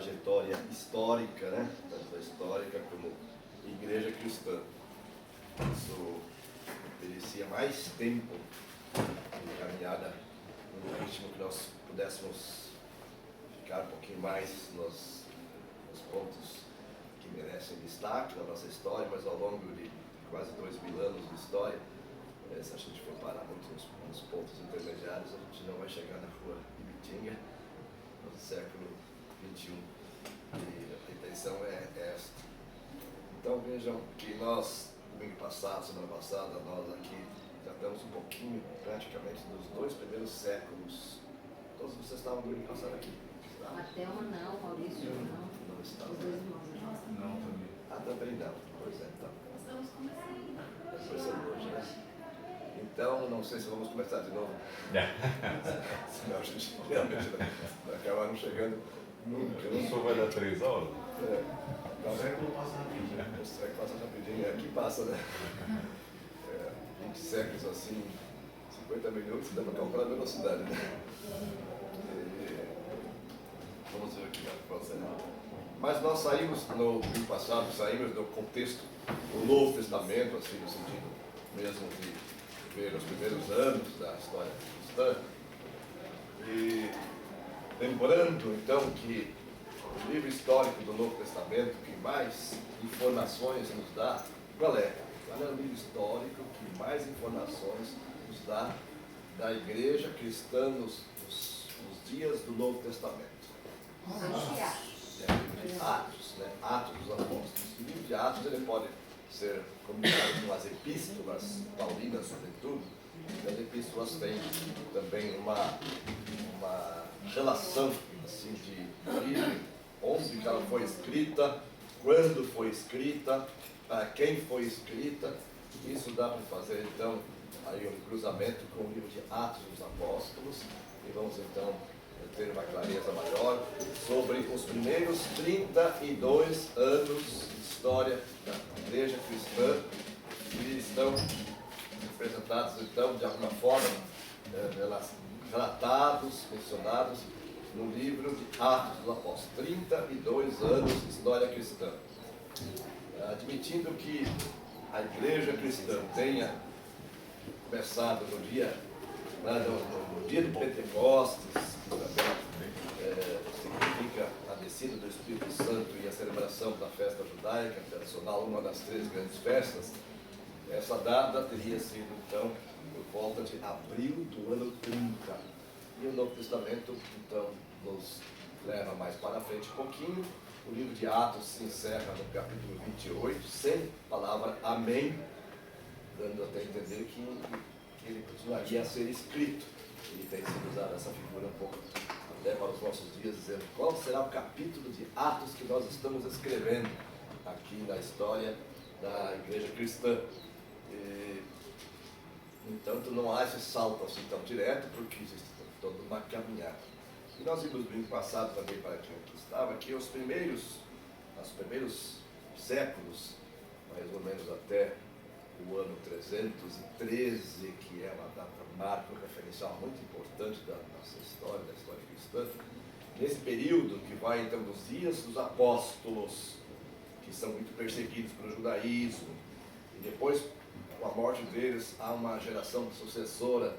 trajetória histórica, né? Tanto histórica como igreja cristã. Isso merecia mais tempo de caminhada no ritmo que nós pudéssemos ficar um pouquinho mais nos pontos que merecem destaque na nossa história, mas ao longo de quase 2000 anos de história, se a gente for parar muito nos pontos intermediários, a gente não vai chegar na rua Ibitinga no século XXI. E a intenção é esta. Então vejam que nós, domingo passado, semana passada, nós aqui já estamos um pouquinho, praticamente, nos 2 primeiros séculos. Todos vocês estavam domingo passado aqui? A Thelma não, Maurício não. Não estavam. Os 2 irmãos não. Não, também. Ah, também não. Pois é, então. Estamos começando. Começando hoje, né? Então, não sei se vamos começar de novo. Senão a gente realmente vai acabar não chegando nunca. O senhor vai dar 3 aulas? O século passa rapidinho. O século passa rapidinho. Aqui passa, né? 20 séculos assim, 50 minutos, dá para calcular a velocidade, né? Vamos ver o que vai fazer. Mas nós saímos, no ano passado, saímos do contexto do Novo Testamento, assim, no sentido mesmo de ver os primeiros anos da história cristã. E lembrando, então, que o livro histórico do Novo Testamento que mais informações nos dá, qual é? Qual é o livro histórico que mais informações nos dá da igreja cristã nos dias do Novo Testamento? Atos, né? Atos dos Apóstolos. O livro de Atos ele pode ser combinado com as epístolas paulinas, sobretudo. As epístolas têm também uma relação assim, de origem, onde ela foi escrita, quando foi escrita, para quem foi escrita. Isso dá para fazer então aí um cruzamento com o livro de Atos dos Apóstolos e vamos então ter uma clareza maior sobre os primeiros 32 anos de história da igreja cristã, que estão representados então de alguma forma relatados, mencionados no livro de Atos dos Apóstolos. 32 anos de história cristã. Admitindo que a igreja cristã tenha começado no dia de Pentecostes, que também significa a descida do Espírito Santo e a celebração da festa judaica tradicional, uma das 3 grandes festas, essa data teria sido então por volta de abril do ano 30. E o Novo Testamento então nos leva mais para frente um pouquinho. O livro de Atos se encerra no capítulo 28, sem palavra amém, dando até a entender que ele continuaria a ser escrito. E tem sido usada essa figura um pouco até para os nossos dias, dizendo qual será o capítulo de Atos que nós estamos escrevendo aqui na história da igreja cristã. No entanto, não há esse salto assim tão direto, porque existe toda uma caminhada. E nós vimos no ano passado também, para quem aqui estava, que os primeiros séculos, mais ou menos até o ano 313, que é uma data marco referencial muito importante da nossa história, da história cristã, nesse período que vai então dos dias dos apóstolos, que são muito perseguidos pelo judaísmo, e depois, com a morte deles, há uma geração sucessora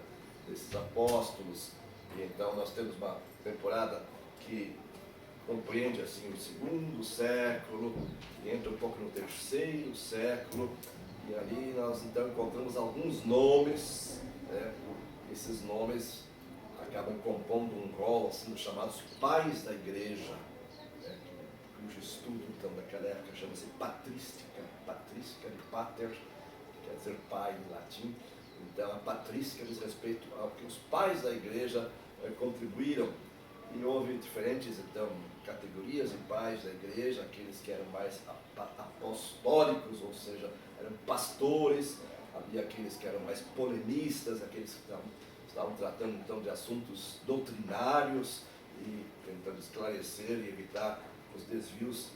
desses apóstolos, e então nós temos uma temporada que compreende assim o 2º século, e entra um pouco no 3º século, e ali nós então encontramos alguns nomes, né? Esses nomes acabam compondo um rol assim, chamados pais da igreja, né? Cujo estudo então daquela época chama-se patrística de pater, que quer dizer pai em latim. Então a patrística diz respeito ao que os pais da igreja contribuíram. E houve diferentes então, categorias de pais da igreja, aqueles que eram mais apostólicos, ou seja, eram pastores, havia aqueles que eram mais polemistas, aqueles que estavam tratando então de assuntos doutrinários e tentando esclarecer e evitar os desvios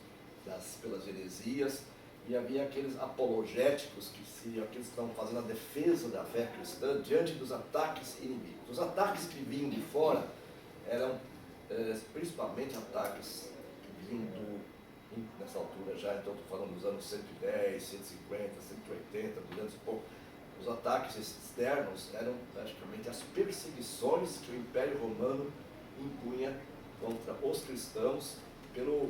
pelas heresias. E havia aqueles apologéticos, que seriam aqueles que estavam fazendo a defesa da fé cristã diante dos ataques inimigos. Os ataques que vinham de fora eram principalmente ataques que seguindo, nessa altura já, então estou falando dos anos 110, 150, 180, 200 e pouco. Os ataques externos eram praticamente as perseguições que o Império Romano impunha contra os cristãos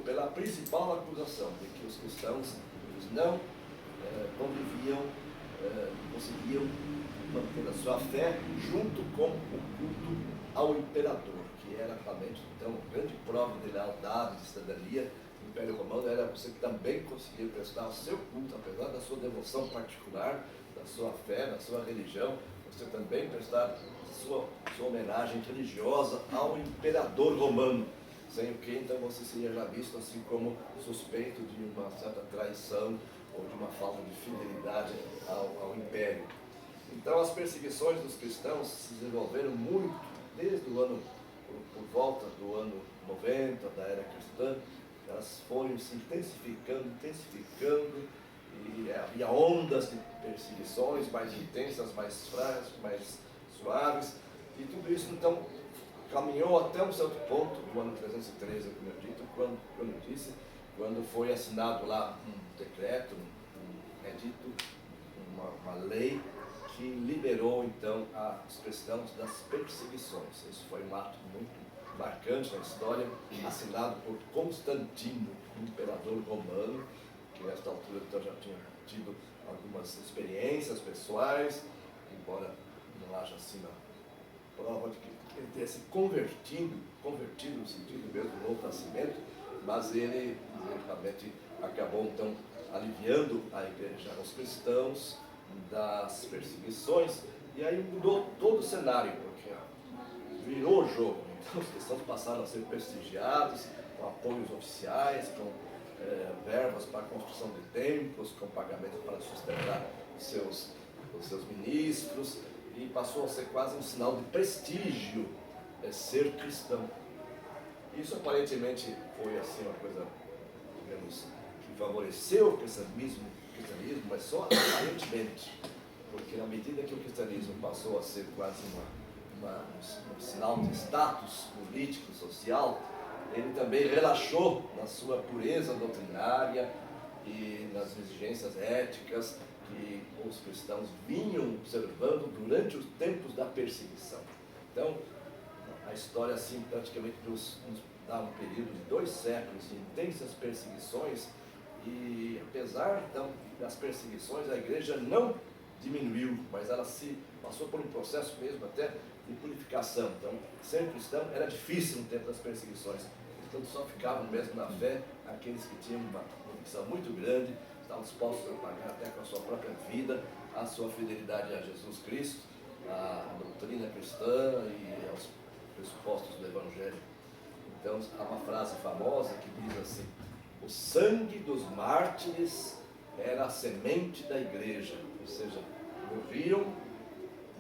pela principal acusação de que os cristãos eles não conviviam, conseguiam manter a sua fé junto com o culto ao imperador, que era realmente então uma grande prova de lealdade, de cidadania. O Império Romano era você que também conseguia prestar o seu culto, apesar da sua devoção particular, da sua fé, da sua religião, você também prestar sua homenagem religiosa ao imperador romano, sem o que então você seria já visto assim como suspeito de uma certa traição ou de uma falta de fidelidade ao império. Então as perseguições dos cristãos se desenvolveram muito desde o ano, por volta do ano 90 da era cristã. Elas foram se intensificando, e havia ondas de perseguições mais intensas, mais fracas, mais suaves, e tudo isso então caminhou até um certo ponto, no ano 313, como eu disse, quando foi assinado lá um decreto, um edito, uma lei que liberou então os cristãos das perseguições. Isso foi um ato muito marcante na história, assinado por Constantino, imperador romano, que nesta altura então já tinha tido algumas experiências pessoais, embora não haja assim a prova de que ele tenha se convertido no sentido mesmo do novo nascimento, mas ele realmente acabou então aliviando a igreja, os cristãos das perseguições, e aí mudou todo o cenário, porque virou o jogo. Então os cristãos passaram a ser prestigiados com apoios oficiais, com verbas para a construção de templos, com pagamento para sustentar os seus ministros, e passou a ser quase um sinal de prestígio ser cristão. Isso aparentemente foi assim uma coisa, digamos, que favoreceu o cristianismo, mas só aparentemente, porque na medida que o cristianismo passou a ser quase um sinal de status político, social, ele também relaxou na sua pureza doutrinária e nas exigências éticas que os cristãos vinham observando durante os tempos da perseguição. Então, a história assim praticamente nos dá um período de 2 séculos de intensas perseguições, e apesar então das perseguições, a igreja não diminuiu, mas ela se passou por um processo mesmo até de purificação. Então, ser cristão era difícil no tempo das perseguições. Então, só ficavam mesmo na fé aqueles que tinham uma convicção muito grande, estavam dispostos a pagar até com a sua própria vida a sua fidelidade a Jesus Cristo, à doutrina cristã e aos pressupostos do Evangelho. Então, há uma frase famosa que diz assim: o sangue dos mártires era a semente da igreja, ou seja, morriam,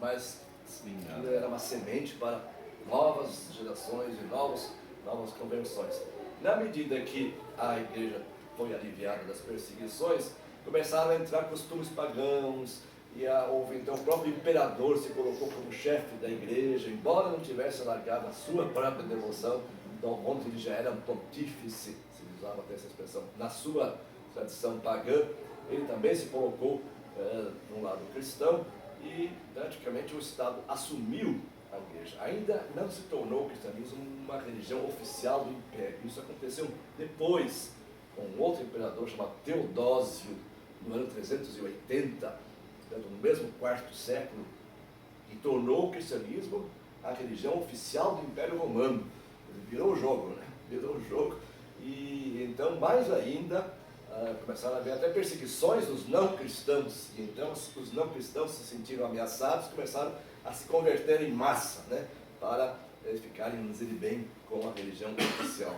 mas aquilo era uma semente para novas gerações e novas conversões. Na medida que a igreja foi aliviada das perseguições, começaram a entrar costumes pagãos, e houve então o próprio imperador se colocou como chefe da igreja, embora não tivesse largado a sua própria devoção, então onde ele já era um pontífice, se usava até essa expressão, na sua tradição pagã, ele também se colocou no lado cristão, e praticamente o Estado assumiu a igreja. Ainda não se tornou o cristianismo uma religião oficial do império. Isso aconteceu depois, com um outro imperador chamado Teodósio, no ano 380, no mesmo 4º século, e tornou o cristianismo a religião oficial do Império Romano. Ele virou o jogo, né? Virou o jogo, e então mais ainda começaram a haver até perseguições dos não cristãos, e então os não cristãos se sentiram ameaçados, começaram a se converter em massa, né? Para ficarem, nos ir bem com a religião oficial.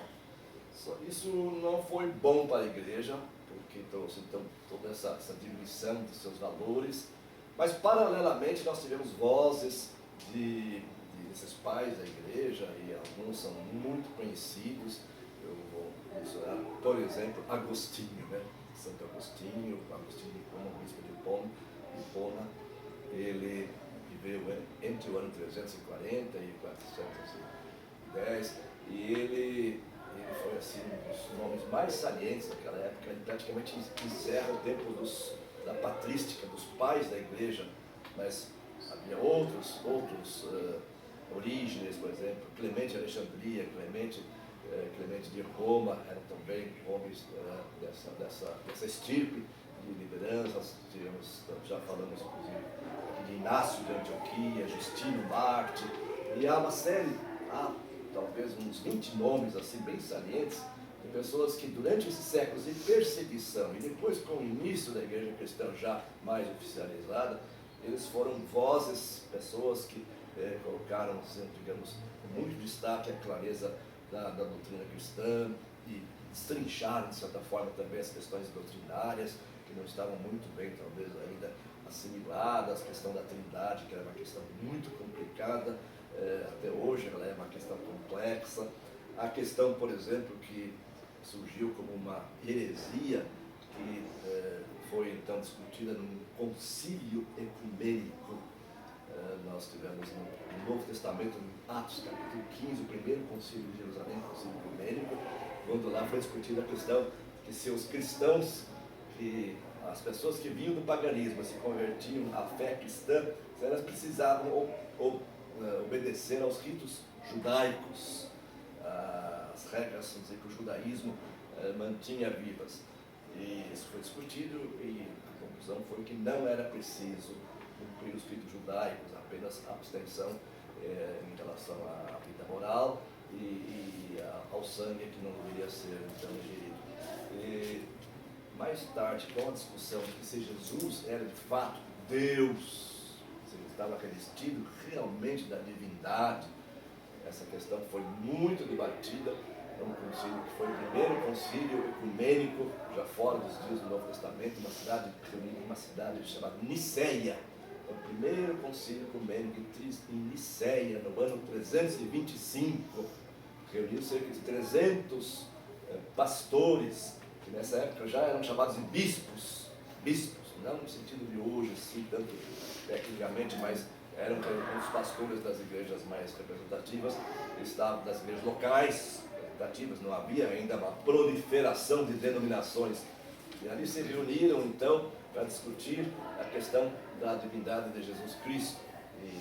Isso não foi bom para a igreja, porque trouxe então toda essa diminuição dos seus valores, mas paralelamente nós tivemos vozes desses pais da igreja, e alguns são muito conhecidos. Eu vou mencionar, por exemplo, Agostinho, né? Santo Agostinho de Hipona, bispo de Hipona. Ele viveu entre o ano 340 e 410, e ele foi assim um dos questões mais salientes daquela época. Ele praticamente encerra o tempo da patrística, dos pais da igreja, mas havia outros Orígenes, por exemplo, Clemente de Alexandria, Clemente de Roma, eram também homens dessa estirpe de lideranças. Já falamos, inclusive, de Inácio de Antioquia, Justino Marte, e há uma série, talvez uns 20 nomes assim bem salientes, de pessoas que durante esses séculos de perseguição e depois com o início da igreja cristã já mais oficializada, eles foram vozes, pessoas que colocaram, assim, digamos, com muito destaque a clareza da doutrina cristã e destrincharam, de certa forma, também as questões doutrinárias, que não estavam muito bem, talvez, ainda assimiladas, a questão da trindade, que era uma questão muito complicada, até hoje ela é uma questão complexa. A questão, por exemplo, que surgiu como uma heresia, que foi então discutida num concílio ecumênico. Nós tivemos no Novo Testamento, em Atos, capítulo 15, o primeiro concílio de Jerusalém, concílio ecumênico, quando lá foi discutida a questão que se os cristãos, que as pessoas que vinham do paganismo se convertiam à fé cristã, elas precisavam obedecer aos ritos judaicos, as regras, vamos dizer, que o judaísmo mantinha vivas. E isso foi discutido e a conclusão foi que não era preciso cumprir os ritos judaicos, apenas abstenção em relação à vida moral e ao sangue que não deveria ser então ingerido. E mais tarde, com a discussão de que se Jesus era de fato Deus, se ele estava revestido realmente da divindade, essa questão foi muito debatida. É um concílio que foi o primeiro concílio ecumênico, já fora dos dias do Novo Testamento, uma cidade chamada Niceia. É o primeiro concílio ecumênico em Niceia, no ano 325. Reuniu cerca de 300 pastores, que nessa época já eram chamados de bispos, não no sentido de hoje, assim, tanto tecnicamente, mas eram os pastores das igrejas mais representativas, estavam das igrejas locais representativas, não havia ainda uma proliferação de denominações. E ali se reuniram, então, para discutir a questão da divindade de Jesus Cristo. E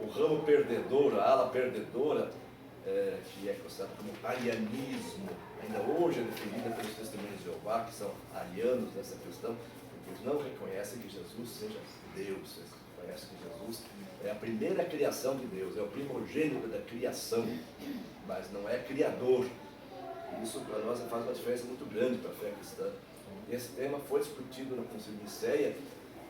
o ramo perdedor, a ala perdedora, que é considerado como arianismo, ainda hoje é defendida pelos testemunhos de Jeová, que são arianos nessa questão, porque eles não reconhecem que Jesus seja Deus, eles reconhecem que Jesus é a primeira criação de Deus, é o primogênito da criação, mas não é criador. E isso para nós faz uma diferença muito grande para a fé cristã. E esse tema foi discutido no Concílio de Niceia,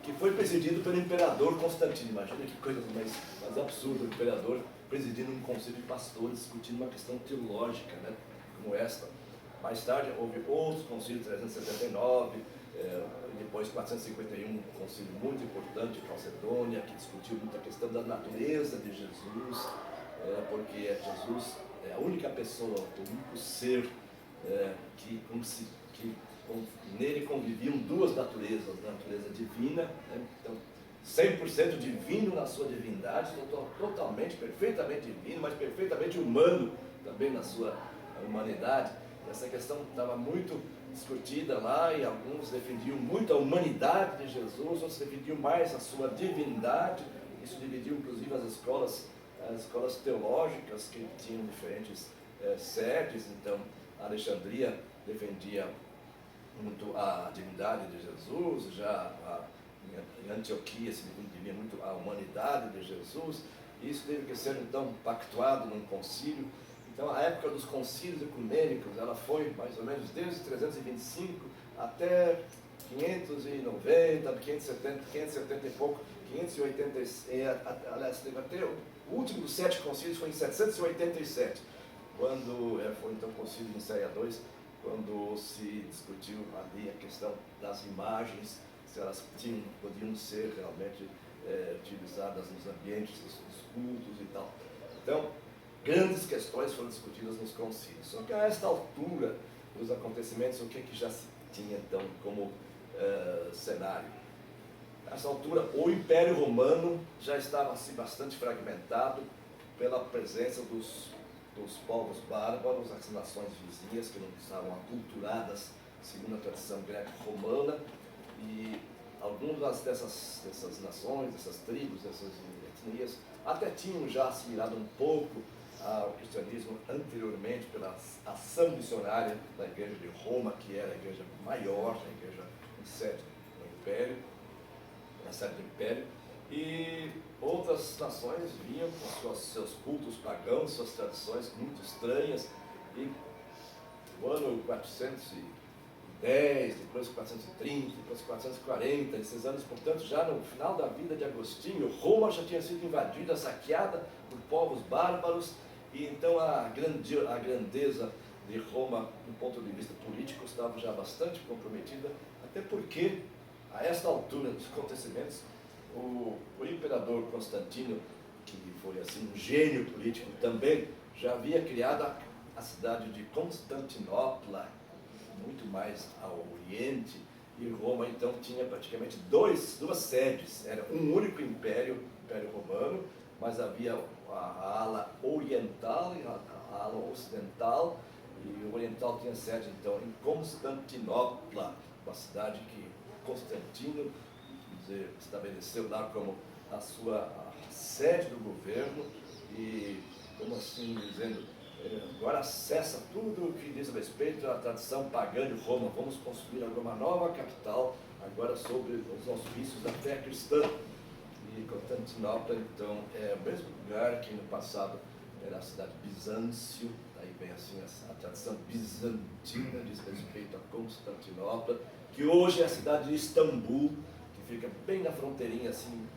que foi presidido pelo imperador Constantino. Imagina que coisa mais absurda, o imperador presidindo um concílio de pastores, discutindo uma questão teológica, né, como esta. Mais tarde houve outros concílios, 379, depois 451, um concílio muito importante, Calcedônia, que discutiu muito a questão da natureza de Jesus, porque Jesus é a única pessoa, o único ser que nele conviviam duas naturezas, a natureza divina, né? Então 100% divino na sua divindade, totalmente, perfeitamente divino, mas perfeitamente humano também na sua humanidade. Essa questão estava muito discutida lá e alguns defendiam muito a humanidade de Jesus, outros defendiam mais a sua divindade. Isso dividiu inclusive as escolas teológicas, que tinham diferentes sedes. Então Alexandria defendia muito a divindade de Jesus, já em Antioquia se defendia muito a humanidade de Jesus. Isso teve que ser então pactuado num concílio. Então a época dos concílios ecumênicos, ela foi mais ou menos desde 325 até 590, 570 e pouco, 580, aliás, teve até o último dos 7 concílios foi em 787, quando foi então o concílio de Niceia II, quando se discutiu ali a questão das imagens, se elas podiam ser realmente utilizadas nos ambientes dos cultos e tal. Então, grandes questões foram discutidas nos concílios. Só que a esta altura dos acontecimentos, o que já se tinha então como cenário? Nessa altura, o Império Romano já estava assim, bastante fragmentado pela presença dos dos povos bárbaros, as nações vizinhas que não estavam aculturadas segundo a tradição greco-romana, e algumas dessas nações, dessas tribos, dessas etnias, até tinham já assimilado um pouco ao cristianismo anteriormente pela ação missionária da Igreja de Roma, que era a igreja maior, a igreja em sede do Império, na sede do Império, e outras nações vinham com seus cultos pagãos, suas tradições muito estranhas, e no ano 410, depois 430, depois 440, esses anos, portanto, já no final da vida de Agostinho, Roma já tinha sido invadida, saqueada por povos bárbaros, e então a grandeza de Roma, do ponto de vista político, estava já bastante comprometida, até porque, a esta altura dos acontecimentos, o imperador Constantino, que foi assim um gênio político também, já havia criado a cidade de Constantinopla, muito mais ao oriente, e Roma então tinha praticamente duas sedes. Era um único império, o Império Romano, mas havia a ala oriental e a ala ocidental, e o oriental tinha sede então em Constantinopla, uma cidade que Constantino estabeleceu lá como a sua sede do governo, e, como assim dizendo, agora cessa tudo o que diz respeito à tradição pagã de Roma, vamos construir agora uma nova capital, agora sobre os auspícios da fé cristã. E Constantinopla, então, é o mesmo lugar que no passado era a cidade de Bizâncio, daí vem assim a tradição bizantina diz respeito a Constantinopla, que hoje é a cidade de Istambul, que fica bem na fronteirinha assim,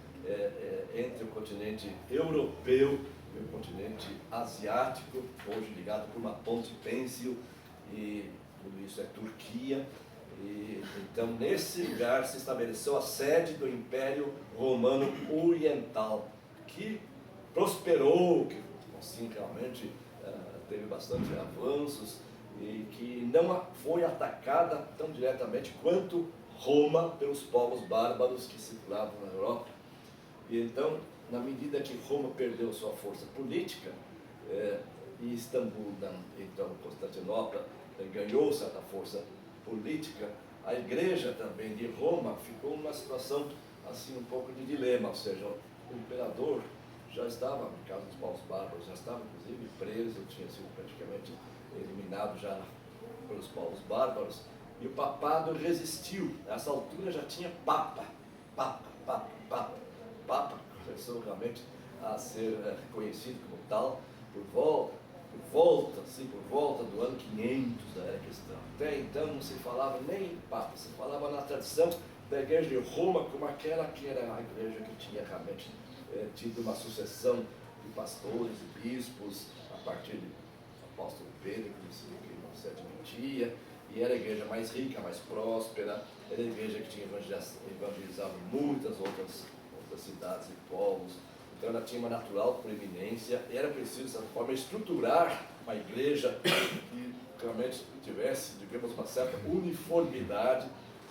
entre o continente europeu e o continente asiático, hoje ligado por uma ponte pêncil, e tudo isso é Turquia. E, então, nesse lugar se estabeleceu a sede do Império Romano Oriental, que prosperou, que assim, realmente teve bastante avanços, e que não foi atacada tão diretamente quanto Roma pelos povos bárbaros que circulavam na Europa. E então, na medida que Roma perdeu sua força política, e Istambul, então Constantinopla, ganhou certa força política, a igreja também de Roma ficou numa situação assim um pouco de dilema, ou seja, o imperador já estava, no caso dos povos bárbaros, já estava inclusive preso, tinha sido praticamente eliminado já pelos povos bárbaros, e o papado resistiu. Nessa altura já tinha papa começou realmente a ser reconhecido como tal por volta do ano 500 da era cristã. Até então não se falava nem em papa, se falava na tradição da igreja de Roma como aquela que era a igreja que tinha realmente tido uma sucessão de pastores e bispos a partir do apóstolo Pedro, que não se admitia, e era a igreja mais rica, mais próspera, era a igreja que tinha evangelizado muitas outras cidades e povos. Então ela tinha uma natural preeminência, era preciso, de certa forma, estruturar uma igreja que realmente tivesse, digamos, uma certa uniformidade,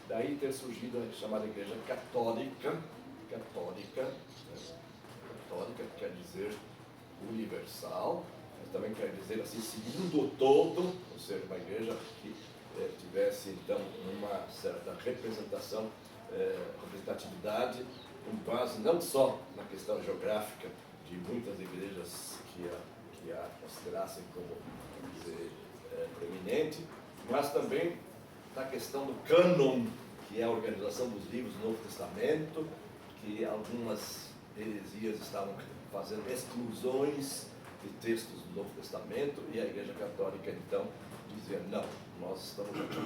daí ter surgido a chamada igreja católica, quer dizer universal, mas também quer dizer assim, segundo o todo, ou seja, uma igreja que tivesse então uma certa representatividade, com base não só na questão geográfica de muitas igrejas que a considerassem como, dizer, proeminente, mas também na questão do cânon, que é a organização dos livros do Novo Testamento, que algumas heresias estavam fazendo exclusões de textos do Novo Testamento, e a Igreja Católica então dizia, não, nós estamos aqui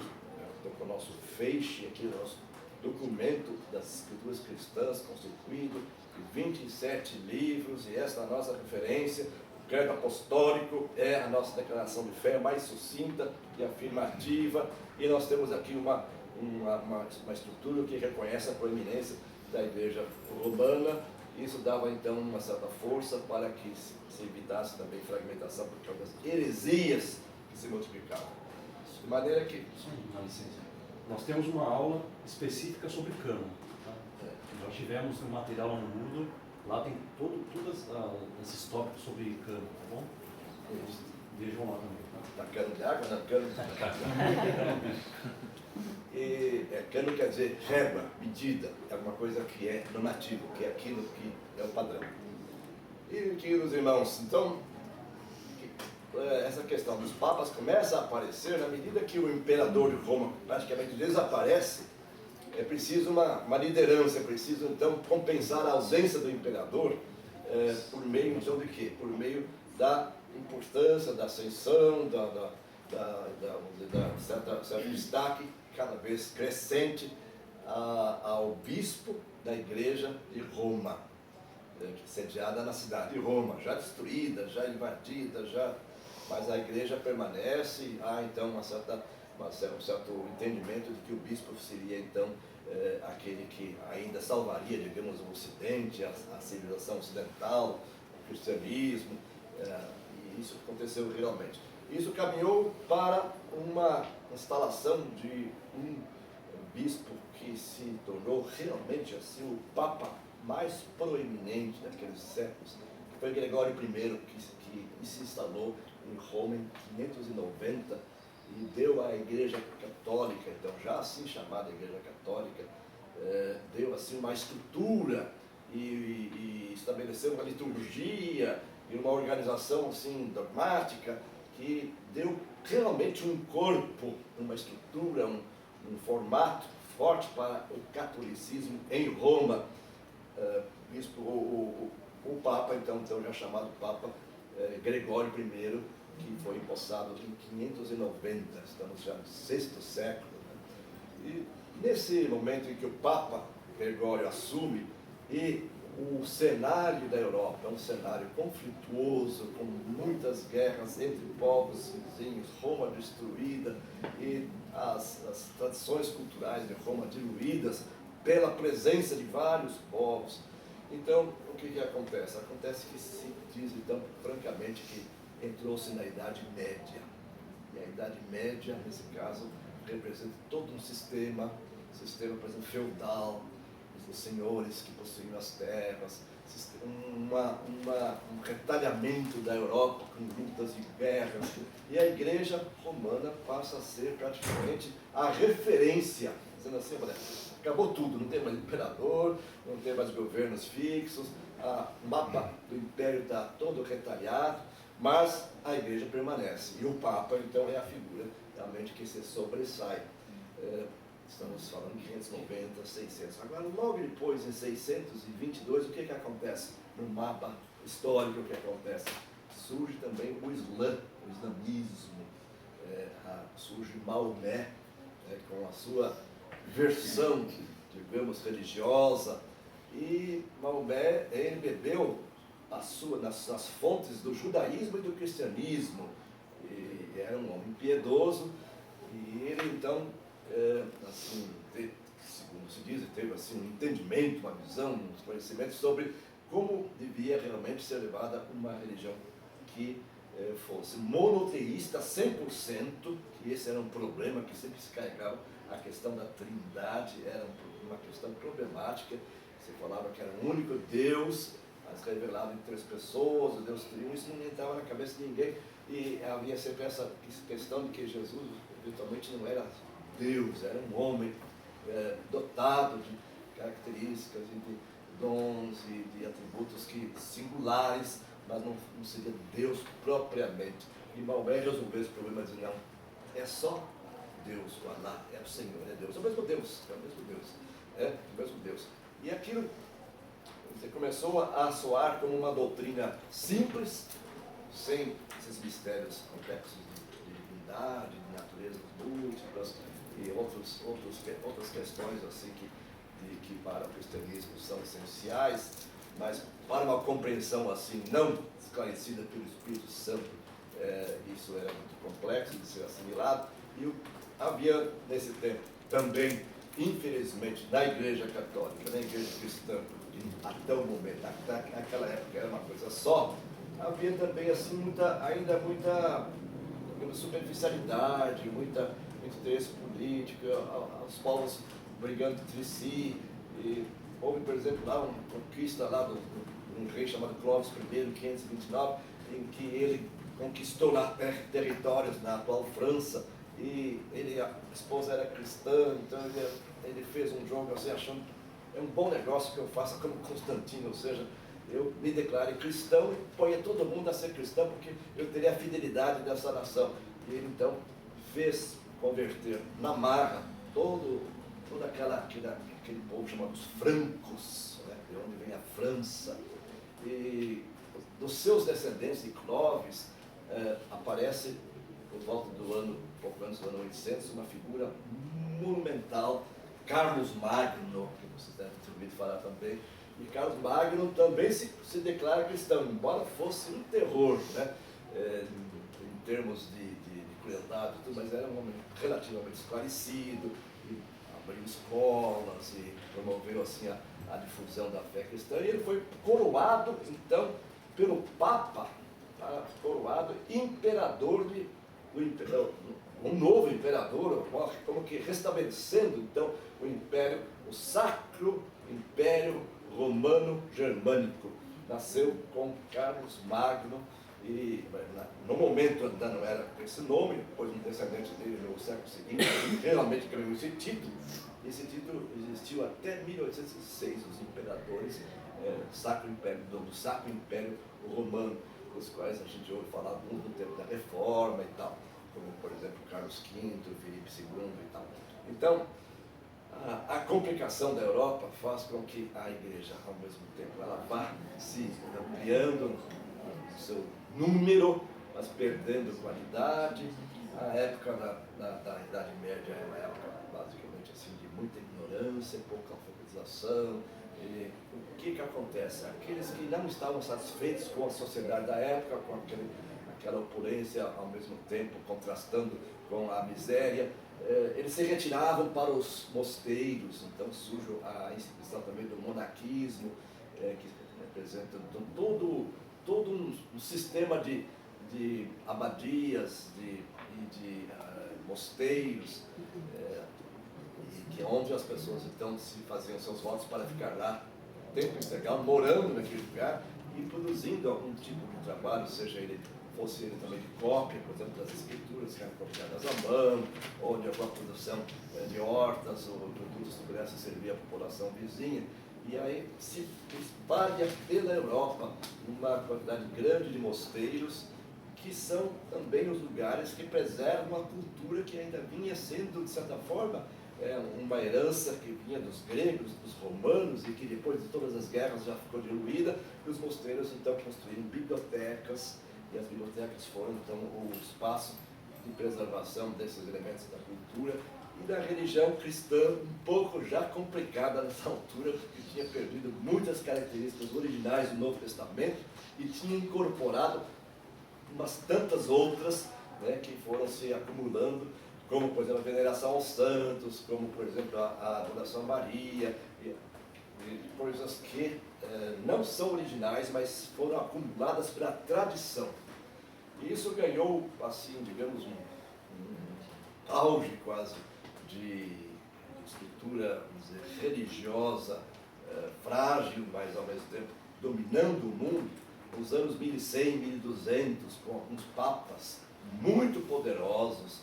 com o nosso feixe, aqui o nosso documento das escrituras cristãs constituído de 27 livros, e esta é a nossa referência. O credo apostólico é a nossa declaração de fé mais sucinta e afirmativa, e nós temos aqui uma estrutura que reconhece a proeminência da igreja romana. Isso dava então uma certa força para que se evitasse também fragmentação por causa das heresias que se multiplicavam. De maneira que... Dá licença. Nós temos uma aula específica sobre cânon. Tá? Nós tivemos um material lá no Moodle, lá tem todos esses tópicos sobre cânon, tá bom? Isso. Vejam lá também. Da cano de água, não, cano e cano quer dizer régua, medida, é uma coisa que é normativo, que é aquilo que é o padrão. E, queridos irmãos, então, essa questão dos papas começa a aparecer na medida que o imperador de Roma praticamente desaparece. É preciso uma liderança, é preciso então compensar a ausência do imperador por meio então de quê? Por meio da importância, da ascensão, certo destaque cada vez crescente ao bispo da igreja de Roma, sediada na cidade de Roma, já destruída, já invadida, mas a igreja permanece. Há então um certo entendimento de que o bispo seria então aquele que ainda salvaria, digamos, o Ocidente, a civilização ocidental, o cristianismo, e isso aconteceu realmente. Isso caminhou para uma instalação de um bispo que se tornou realmente assim o papa mais proeminente daqueles séculos, que foi Gregório I, que se instalou em Roma em 590 e deu à Igreja Católica, então já assim chamada Igreja Católica, deu assim uma estrutura e estabeleceu uma liturgia e uma organização assim dogmática que deu realmente um corpo, uma estrutura, um formato forte para o catolicismo em Roma. O Papa, então já chamado Papa Gregório I, que foi empossado em 590, estamos já no VI século. Né? E nesse momento em que o Papa Gregório assume, e o cenário da Europa é um cenário conflituoso, com muitas guerras entre povos vizinhos, Roma destruída e as tradições culturais de Roma diluídas pela presença de vários povos. Então, o que acontece? Acontece que se diz, então, francamente, que entrou-se na Idade Média. E a Idade Média, nesse caso, representa todo um sistema, por exemplo, feudal, os senhores que possuíam as terras, um retalhamento da Europa com lutas e guerras. E a Igreja Romana passa a ser praticamente a referência, dizendo assim, olha, acabou tudo, não tem mais imperador, não tem mais governos fixos, o mapa do império está todo retalhado, mas a Igreja permanece. E o Papa, então, é a figura realmente que se sobressai. Estamos falando em 590, 600. Agora, logo depois, em 622, o que acontece? No mapa histórico, o que acontece? Surge também o Islã, o islamismo. Surge Maomé, com a sua versão, digamos, religiosa. E Maomé, ele bebeu nas fontes do judaísmo e do cristianismo. E era um homem piedoso. E ele, então, assim, segundo se diz, teve assim, um entendimento, uma visão, um conhecimento sobre como devia realmente ser levada uma religião que fosse monoteísta 100%, que esse era um problema que sempre se carregava, a questão da trindade era uma questão problemática. Se falava que era um único Deus, mas revelado em 3 pessoas, o Deus triunfo, isso não entrava na cabeça de ninguém. E havia sempre essa questão de que Jesus virtualmente não era Deus, era um homem dotado de características e de dons e de atributos singulares, mas não seria Deus propriamente. E Maomé resolveu esse problema dizendo, não, é só Deus, o Alá, é o Senhor, é Deus, é o mesmo Deus, é o mesmo Deus. E aquilo começou a soar como uma doutrina simples, sem esses mistérios complexos de divindade, de naturezas múltiplas e outras questões assim que para o cristianismo são essenciais, mas para uma compreensão assim não esclarecida pelo Espírito Santo, isso era muito complexo de ser assimilado. E havia nesse tempo também, infelizmente, na Igreja Católica, na Igreja Cristã, até o momento, naquela época era uma coisa só, havia também assim ainda muita superficialidade, muito interesse político, os povos brigando entre si. E houve, por exemplo, lá uma conquista lá de um rei chamado Clovis I, 529, em que ele conquistou territórios na atual França, e a esposa era cristã, então ele fez um jogo assim, achando é um bom negócio que eu faça como Constantino, ou seja, eu me declare cristão e ponha todo mundo a ser cristão, porque eu teria a fidelidade dessa nação. E ele então fez converter na marra todo aquele povo chamado os francos, né, de onde vem a França. E dos seus descendentes de Clovis aparece, por volta do ano, pouco antes do ano 800, uma figura monumental, Carlos Magno, que vocês devem ter ouvido falar também. E Carlos Magno também se declara cristão, embora fosse um terror, né? Em termos de crueldade e tudo, mas era um homem relativamente esclarecido, e abriu escolas e promoveu assim a difusão da fé cristã. E ele foi coroado, então, pelo Papa, coroado imperador um novo imperador, como que restabelecendo então o império, o Sacro Império Romano Germânico. Nasceu com Carlos Magno e no momento ainda não era esse nome, depois um descendente dele no século seguinte realmente ganhou esse título. Esse título existiu até 1806, os imperadores Sacro Império, do Sacro Império Romano, dos quais a gente ouve falar muito no tempo da Reforma e tal, como por exemplo Carlos V, Filipe II e tal. Então, a complicação da Europa faz com que a igreja, ao mesmo tempo, ela vá se ampliando no seu número, mas perdendo qualidade. A época da Idade Média é uma época basicamente assim de muita ignorância, pouca alfabetização. E o que acontece? Aqueles que não estavam satisfeitos com a sociedade da época, com aquela opulência, ao mesmo tempo contrastando com a miséria, eles se retiravam para os mosteiros. Então surge a instituição também do monaquismo, que representa todo um sistema de abadias e de mosteiros, onde as pessoas então se faziam seus votos para ficar lá tempo integral, morando naquele lugar e produzindo algum tipo de trabalho, seja ele fosse ele também de cópia, por exemplo, das escrituras que eram copiadas à mão, ou de alguma produção de hortas ou produtos que pudessem servir à população vizinha. E aí se espalha pela Europa uma quantidade grande de mosteiros, que são também os lugares que preservam a cultura que ainda vinha sendo, de certa forma, uma herança que vinha dos gregos, dos romanos, e que depois de todas as guerras já ficou diluída, e os mosteiros então construíram bibliotecas, e as bibliotecas foram então o espaço de preservação desses elementos da cultura e da religião cristã, um pouco já complicada nessa altura, porque tinha perdido muitas características originais do Novo Testamento e tinha incorporado umas tantas outras, né, que foram se acumulando, como por exemplo a veneração aos santos, como por exemplo a adoração a Maria, e coisas que não são originais, mas foram acumuladas pela tradição. E isso ganhou, assim, digamos, um auge quase de estrutura, vamos dizer, religiosa, frágil, mas ao mesmo tempo dominando o mundo, nos anos 1100, 1200, com alguns papas muito poderosos,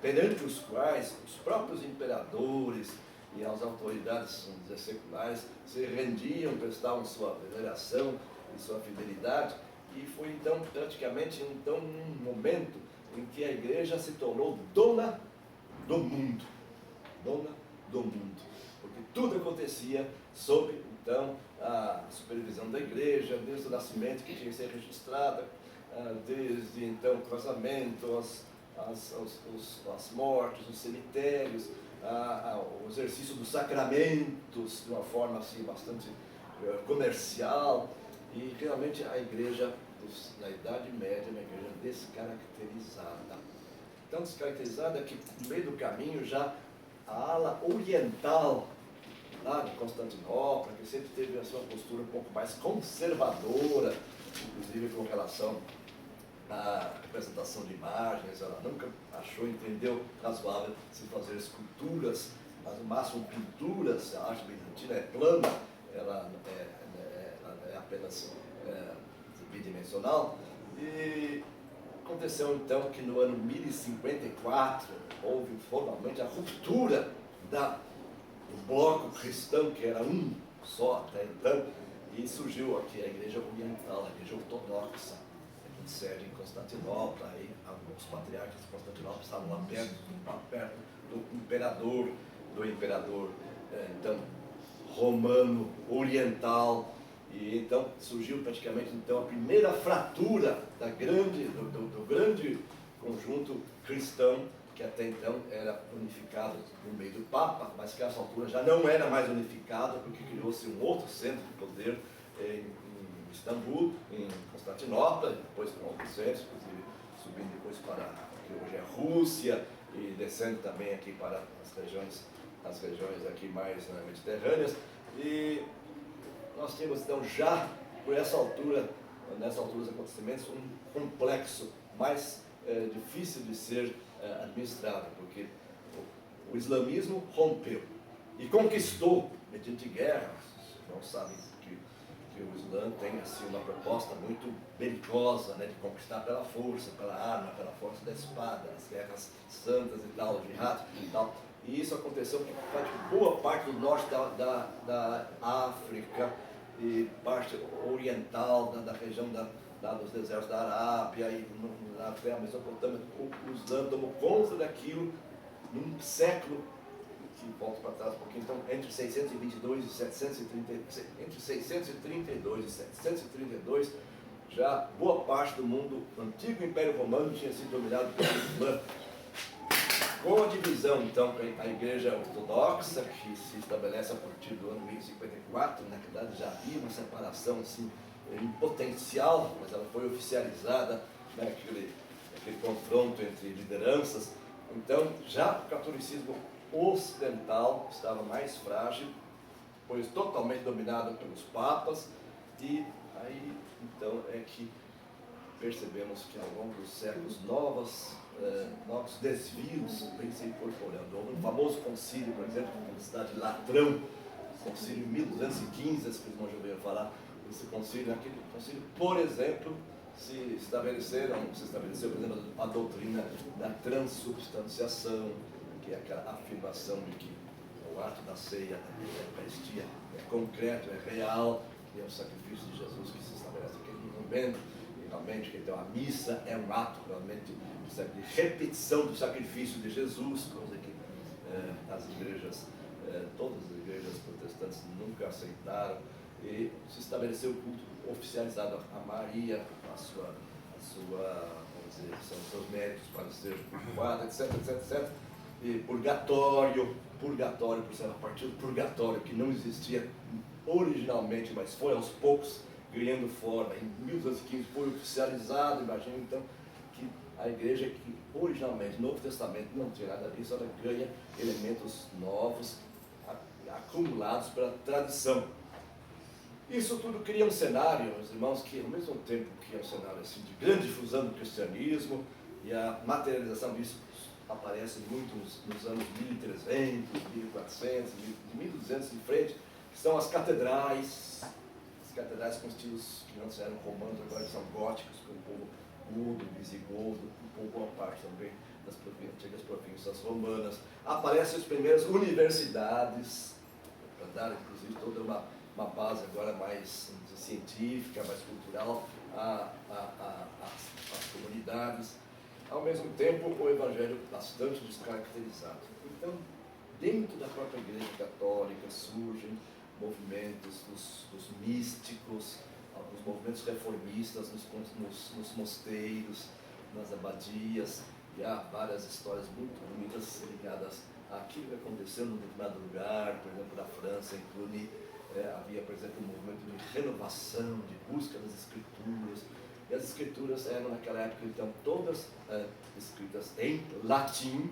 perante os quais os próprios imperadores e as autoridades, vamos dizer, seculares se rendiam, prestavam sua veneração e sua fidelidade. E foi então praticamente um momento em que a igreja se tornou dona do mundo, porque tudo acontecia sob então a supervisão da igreja, desde o nascimento que tinha que ser registrada, desde então o casamento, as mortes, os cemitérios, o exercício dos sacramentos de uma forma assim bastante comercial. E realmente a igreja na Idade Média é uma igreja descaracterizada. Tão descaracterizada que no meio do caminho já a ala oriental lá de Constantinopla, que sempre teve a sua postura um pouco mais conservadora, inclusive com relação à representação de imagens, ela nunca entendeu razoável se fazer esculturas, mas no máximo pinturas. A arte bizantina é plana, ela é apenas bidimensional, e Aconteceu então que no ano 1054 houve formalmente a ruptura do bloco cristão, que era um só até então, e surgiu aqui a Igreja Oriental, a Igreja Ortodoxa, com sede em Constantinopla. Aí os patriarcas de Constantinopla estavam lá perto do imperador então romano oriental. E então surgiu praticamente então a primeira fratura do grande conjunto cristão, que até então era unificado no meio do Papa, mas que a essa altura já não era mais unificado, porque criou-se um outro centro de poder em Istambul, em Constantinopla, depois com outros centros, inclusive subindo depois para o que hoje é a Rússia, e descendo também aqui para as regiões aqui mais mediterrâneas. E nós tínhamos então já, nessa altura dos acontecimentos, um complexo mais difícil de ser administrado, porque o islamismo rompeu e conquistou mediante guerra. Os irmãos sabem que o Islã tem assim, uma proposta muito belicosa, né, de conquistar pela força, pela arma, pela força da espada, as guerras santas e tal, o jihad e tal. E isso aconteceu em boa parte do norte da África e parte oriental da região dos desertos da Arábia e na Mesopotâmia. O Islã tomou conta daquilo num século que volta para trás um pouquinho, então entre 622 e 732, já boa parte do mundo, o antigo Império Romano, tinha sido dominado pelo Islã. Com a divisão, então, a Igreja Ortodoxa, que se estabelece a partir do ano 1054, na verdade já havia uma separação assim, em potencial, mas ela foi oficializada, né, aquele confronto entre lideranças. Então, já o catolicismo ocidental estava mais frágil, pois totalmente dominado pelos papas, e aí, então, é que percebemos que ao longo dos séculos novos desvios vêm se incorporando. Houve um famoso concílio, por exemplo, na cidade de Latrão, concílio em 1215, as que nós já ouviram falar, esse concílio, naquele concílio, por exemplo, se estabeleceu, por exemplo, a doutrina da transubstanciação, que é aquela afirmação de que o ato da ceia, da Eucaristia, é concreto, é real, que é o sacrifício de Jesus que se estabelece naquele momento. Realmente, então a missa é um ato realmente de repetição do sacrifício de Jesus, coisa que as igrejas, todas as igrejas protestantes nunca aceitaram, e se estabeleceu o culto oficializado a Maria, vamos dizer, são os seus méritos para ser cultuada, etc. E purgatório, por ser a partir do purgatório, que não existia originalmente, mas foi aos poucos ganhando forma. Em 1215 foi oficializado. Imagina então que a igreja, que originalmente no Novo Testamento não tinha nada disso, ela ganha elementos novos acumulados pela tradição. Isso tudo cria um cenário, meus irmãos, que ao mesmo tempo que é um cenário assim, de grande difusão do cristianismo, e a materialização disso aparece muito nos anos 1300, 1400, 1200 em frente, que são as catedrais com estilos que antes eram romanos, agora são góticos, com o povo mudo, visigodo, com boa parte também das antigas províncias romanas. Aparecem as primeiras universidades, para dar inclusive toda uma base agora mais científica, mais cultural às comunidades. Ao mesmo tempo, o evangelho bastante descaracterizado. Então, dentro da própria Igreja Católica surgem movimentos dos místicos, alguns movimentos reformistas nos mosteiros, nas abadias, e há várias histórias muito bonitas ligadas àquilo que aconteceu num determinado lugar, por exemplo, na França, em Cluny, havia, por exemplo, um movimento de renovação, de busca das escrituras, e as escrituras eram naquela época, então, todas escritas em latim,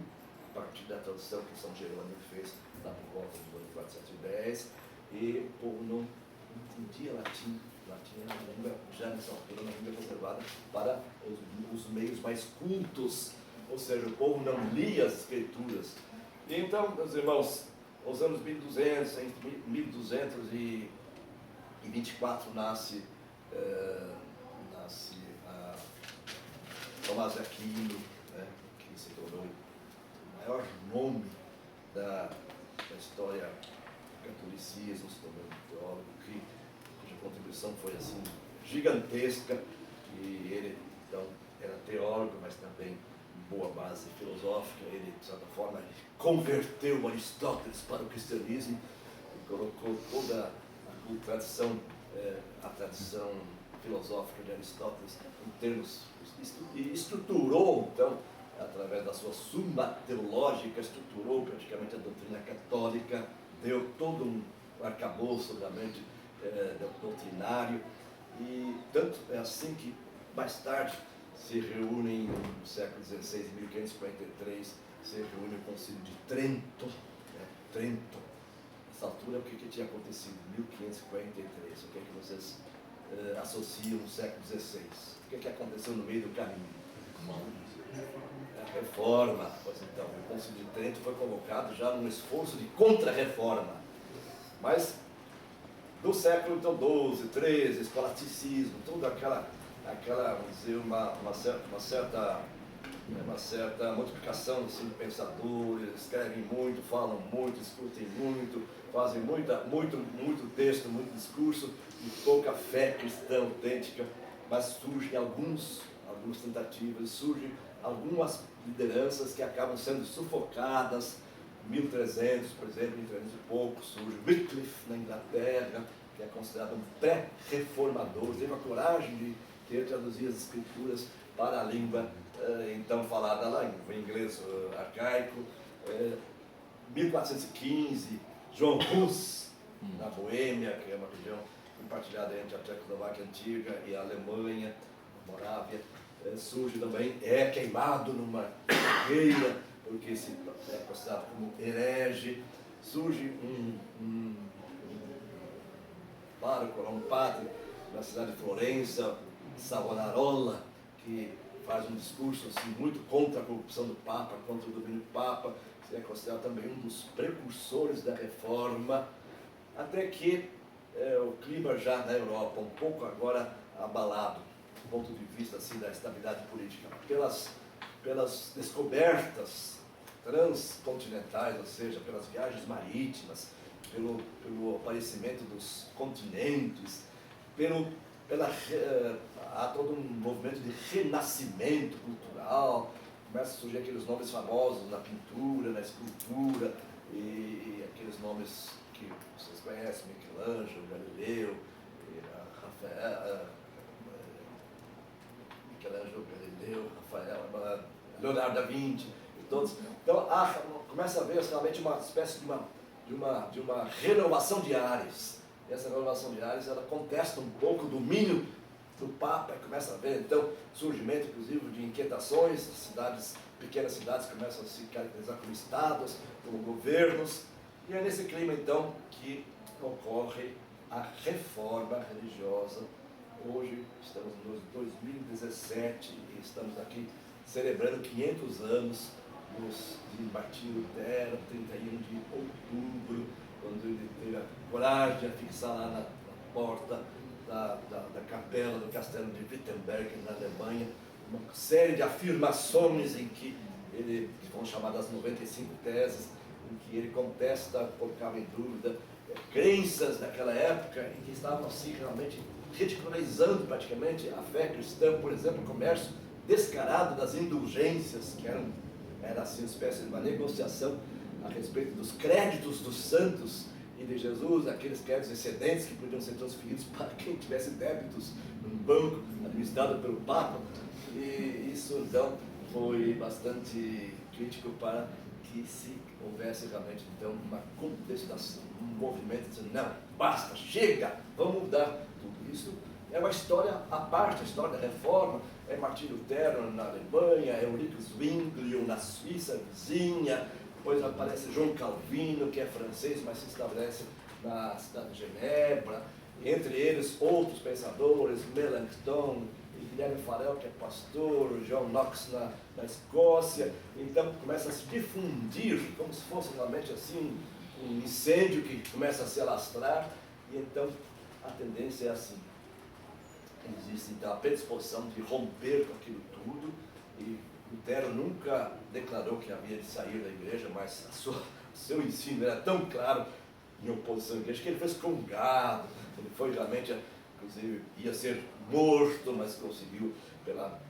a partir da tradução que São Jerônimo fez lá por volta do ano 410, e o povo não entendia latim. Latim é uma língua, já nessa altura, uma língua reservada para os meios mais cultos, ou seja, o povo não lia as escrituras. E então, meus irmãos, os anos 1200, entre 1224 nasce Tomás de Aquino, né, que se tornou o maior nome da história do catolicismo, se tornou um teólogo cuja contribuição foi assim gigantesca, e ele então era teólogo, mas também boa base filosófica. Ele, de certa forma, converteu Aristóteles para o cristianismo e colocou toda a tradição filosófica de Aristóteles em termos, e estruturou, então, através da sua Suma Teológica, estruturou praticamente a doutrina católica, deu todo um arcabouço realmente doutrinário, e tanto é assim que mais tarde se reúne no século XVI, em 1543, se reúne o Concílio de Trento, né? Trento. Nessa altura, o que tinha acontecido em 1543? O que é que vocês associam no século XVI? O que aconteceu no meio do caminho? A reforma. Pois então, o Concílio de Trento foi convocado já num esforço de contra-reforma. Mas do século então, XII, XIII, escolasticismo, toda aquela vamos dizer, uma certa multiplicação assim, de pensadores, escrevem muito, falam muito, discutem muito, fazem muito texto, muito discurso, e pouca fé cristã autêntica, mas surgem algumas tentativas, surgem algumas lideranças que acabam sendo sufocadas. 1300, por exemplo, em 300 e pouco, surge Wycliffe na Inglaterra, que é considerado um pré-reformador, teve a coragem de ter traduzido as escrituras para a língua então falada lá em inglês arcaico. 1415, João Hus, na Boêmia, que é uma região compartilhada entre a Tchecoslováquia antiga e a Alemanha, a Morávia, surge também, é queimado numa fogueira, porque se é considerado como herege. Surge um pároco, um padre na cidade de Florença, Savonarola, que faz um discurso assim, muito contra a corrupção do Papa, contra o domínio do Papa, que é considerado também um dos precursores da reforma, até que o clima já na Europa, um pouco agora abalado, do ponto de vista assim, da estabilidade política, pelas descobertas transcontinentais, ou seja, pelas viagens marítimas, pelo aparecimento dos continentes, há todo um movimento de renascimento cultural, começam a surgir aqueles nomes famosos na pintura, na escultura, e aqueles nomes que vocês conhecem, Michelangelo, Galileu, Rafael, Leonardo da Vinci, e todos. Então começa a haver realmente uma espécie de uma renovação de ares. E essa renovação de ares, ela contesta um pouco o domínio do Papa, e começa a haver então surgimento inclusive de inquietações, pequenas cidades começam a se caracterizar como estados, como governos, e é nesse clima então que ocorre a reforma religiosa. Hoje estamos em 2017 e estamos aqui celebrando 500 anos de Martinho Lutero, 31 de outubro, quando ele teve a coragem de afixar lá na porta da capela do castelo de Wittenberg, na Alemanha, uma série de afirmações em que que vão chamar das 95 teses, em que ele contesta, colocava em dúvida crenças daquela época em que estavam assim realmente ridicularizando praticamente a fé cristã. Por exemplo, o comércio descarado das indulgências, que era assim uma espécie de uma negociação a respeito dos créditos dos santos e de Jesus, aqueles créditos excedentes que podiam ser transferidos para quem tivesse débitos num banco administrado pelo Papa. E isso então foi bastante crítico para que se houvesse realmente então uma contestação, um movimento dizendo, não, basta, chega, vamos mudar tudo isso. É uma história à parte, a história da reforma. É Martinho Lutero na Alemanha, é Ulrich Zwinglio na Suíça vizinha, depois aparece João Calvino, que é francês, mas se estabelece na cidade de Genebra, entre eles outros pensadores, Melanchthon, Guilherme Farel, que é pastor, John Knox na Escócia. Então começa a se difundir, como se fosse realmente assim um incêndio que começa a se alastrar, e então a tendência é assim. Existe então a predisposição de romper com aquilo tudo, E Lutero nunca declarou que havia de sair da igreja, mas seu ensino era tão claro em oposição à igreja que ele foi excomungado. Ele foi realmente, inclusive, ia ser morto, mas conseguiu, pela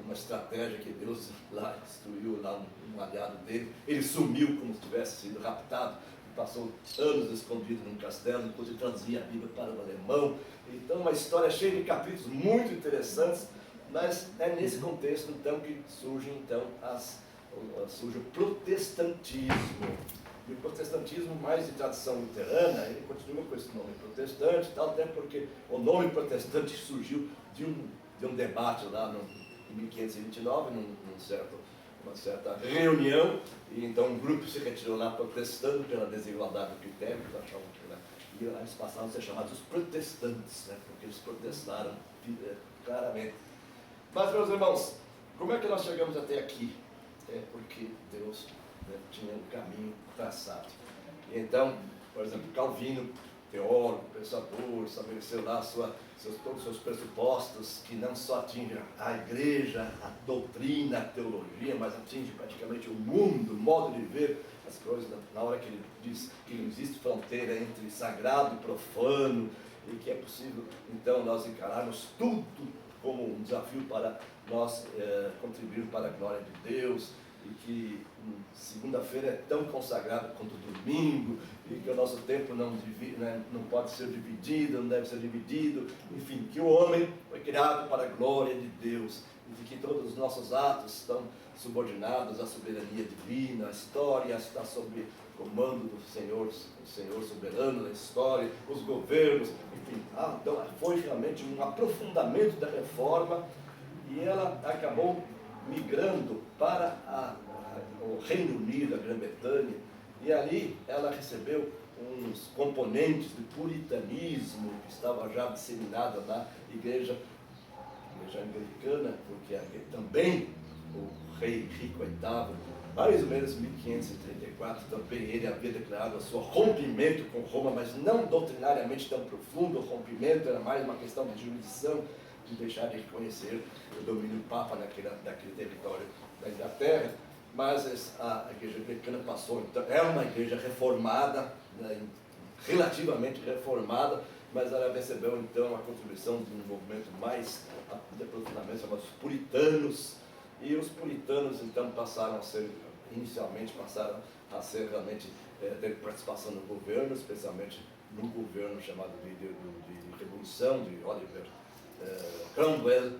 uma estratégia que Deus lá instruiu lá um aliado dele. Ele sumiu como se tivesse sido raptado, passou anos escondido num castelo, enquanto traduzia a Bíblia para o alemão. Então, uma história cheia de capítulos muito interessantes, mas é nesse contexto então que surge o protestantismo. E o protestantismo mais de tradição luterana, ele continua com esse nome protestante, tal, até porque o nome protestante surgiu de um debate lá em 1529, numa certa reunião, e então um grupo se retirou lá protestando pela desigualdade do critério, que eles achavam que eles passaram a ser chamados os protestantes, né, porque eles protestaram claramente. Mas, meus irmãos, como é que nós chegamos até aqui? É porque Deus, né, tinha um caminho traçado. E então, por exemplo, Calvino, teólogo, pensador, estabeleceu lá todos os seus pressupostos que não só atingem a igreja, a doutrina, a teologia, mas atinge praticamente o mundo, o modo de ver as coisas, na hora que ele diz que não existe fronteira entre sagrado e profano, e que é possível, então, nós encararmos tudo como um desafio para nós contribuir para a glória de Deus, e que segunda-feira é tão consagrado quanto domingo, e que o nosso tempo não pode ser dividido, não deve ser dividido, enfim, que o homem foi criado para a glória de Deus, e de que todos os nossos atos estão subordinados à soberania divina, a história está sob comando do Senhor, o Senhor soberano da história, os governos, enfim. Então foi realmente um aprofundamento da reforma, e ela acabou migrando para o Reino Unido, a Grã-Bretanha, e ali ela recebeu uns componentes do puritanismo que estava já disseminado na igreja anglicana, porque também o rei Henrique VIII, mais ou menos em 1534, também ele havia declarado o seu rompimento com Roma, mas não doutrinariamente tão profundo. O rompimento era mais uma questão de jurisdição, de deixar de reconhecer o domínio do Papa naquele território da Inglaterra. Mas a igreja anglicana passou, então, é uma igreja reformada, né, relativamente reformada, mas ela recebeu então a contribuição de um movimento mais de aprofundamento, chamados puritanos, e os puritanos então inicialmente passaram a ser realmente, ter participação no governo, especialmente no governo chamado de Revolução, de Oliver Cromwell.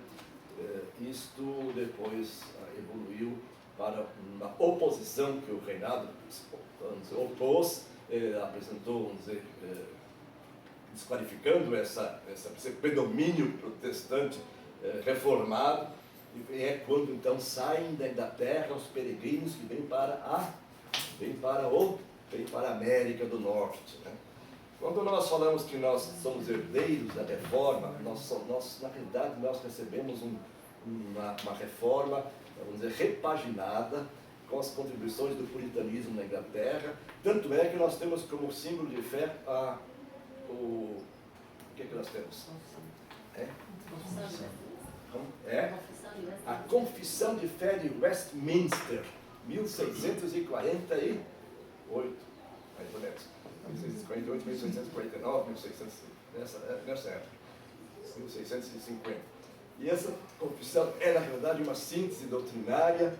Isto depois evoluiu para uma oposição que o reinado opôs, apresentou, vamos dizer, desqualificando esse predomínio protestante reformado, e é quando então saem da Inglaterra os peregrinos que vêm para a América do Norte, né? Quando nós falamos que nós somos herdeiros da reforma, na realidade nós recebemos uma reforma, vamos dizer, repaginada, com as contribuições do puritanismo na Inglaterra. Tanto é que nós temos como símbolo de fé o que nós temos? A Confissão de Fé de Westminster, 1648, mais ou menos. 1648, 1649, 1600, nessa época, 1650. E essa confissão é, na verdade, uma síntese doutrinária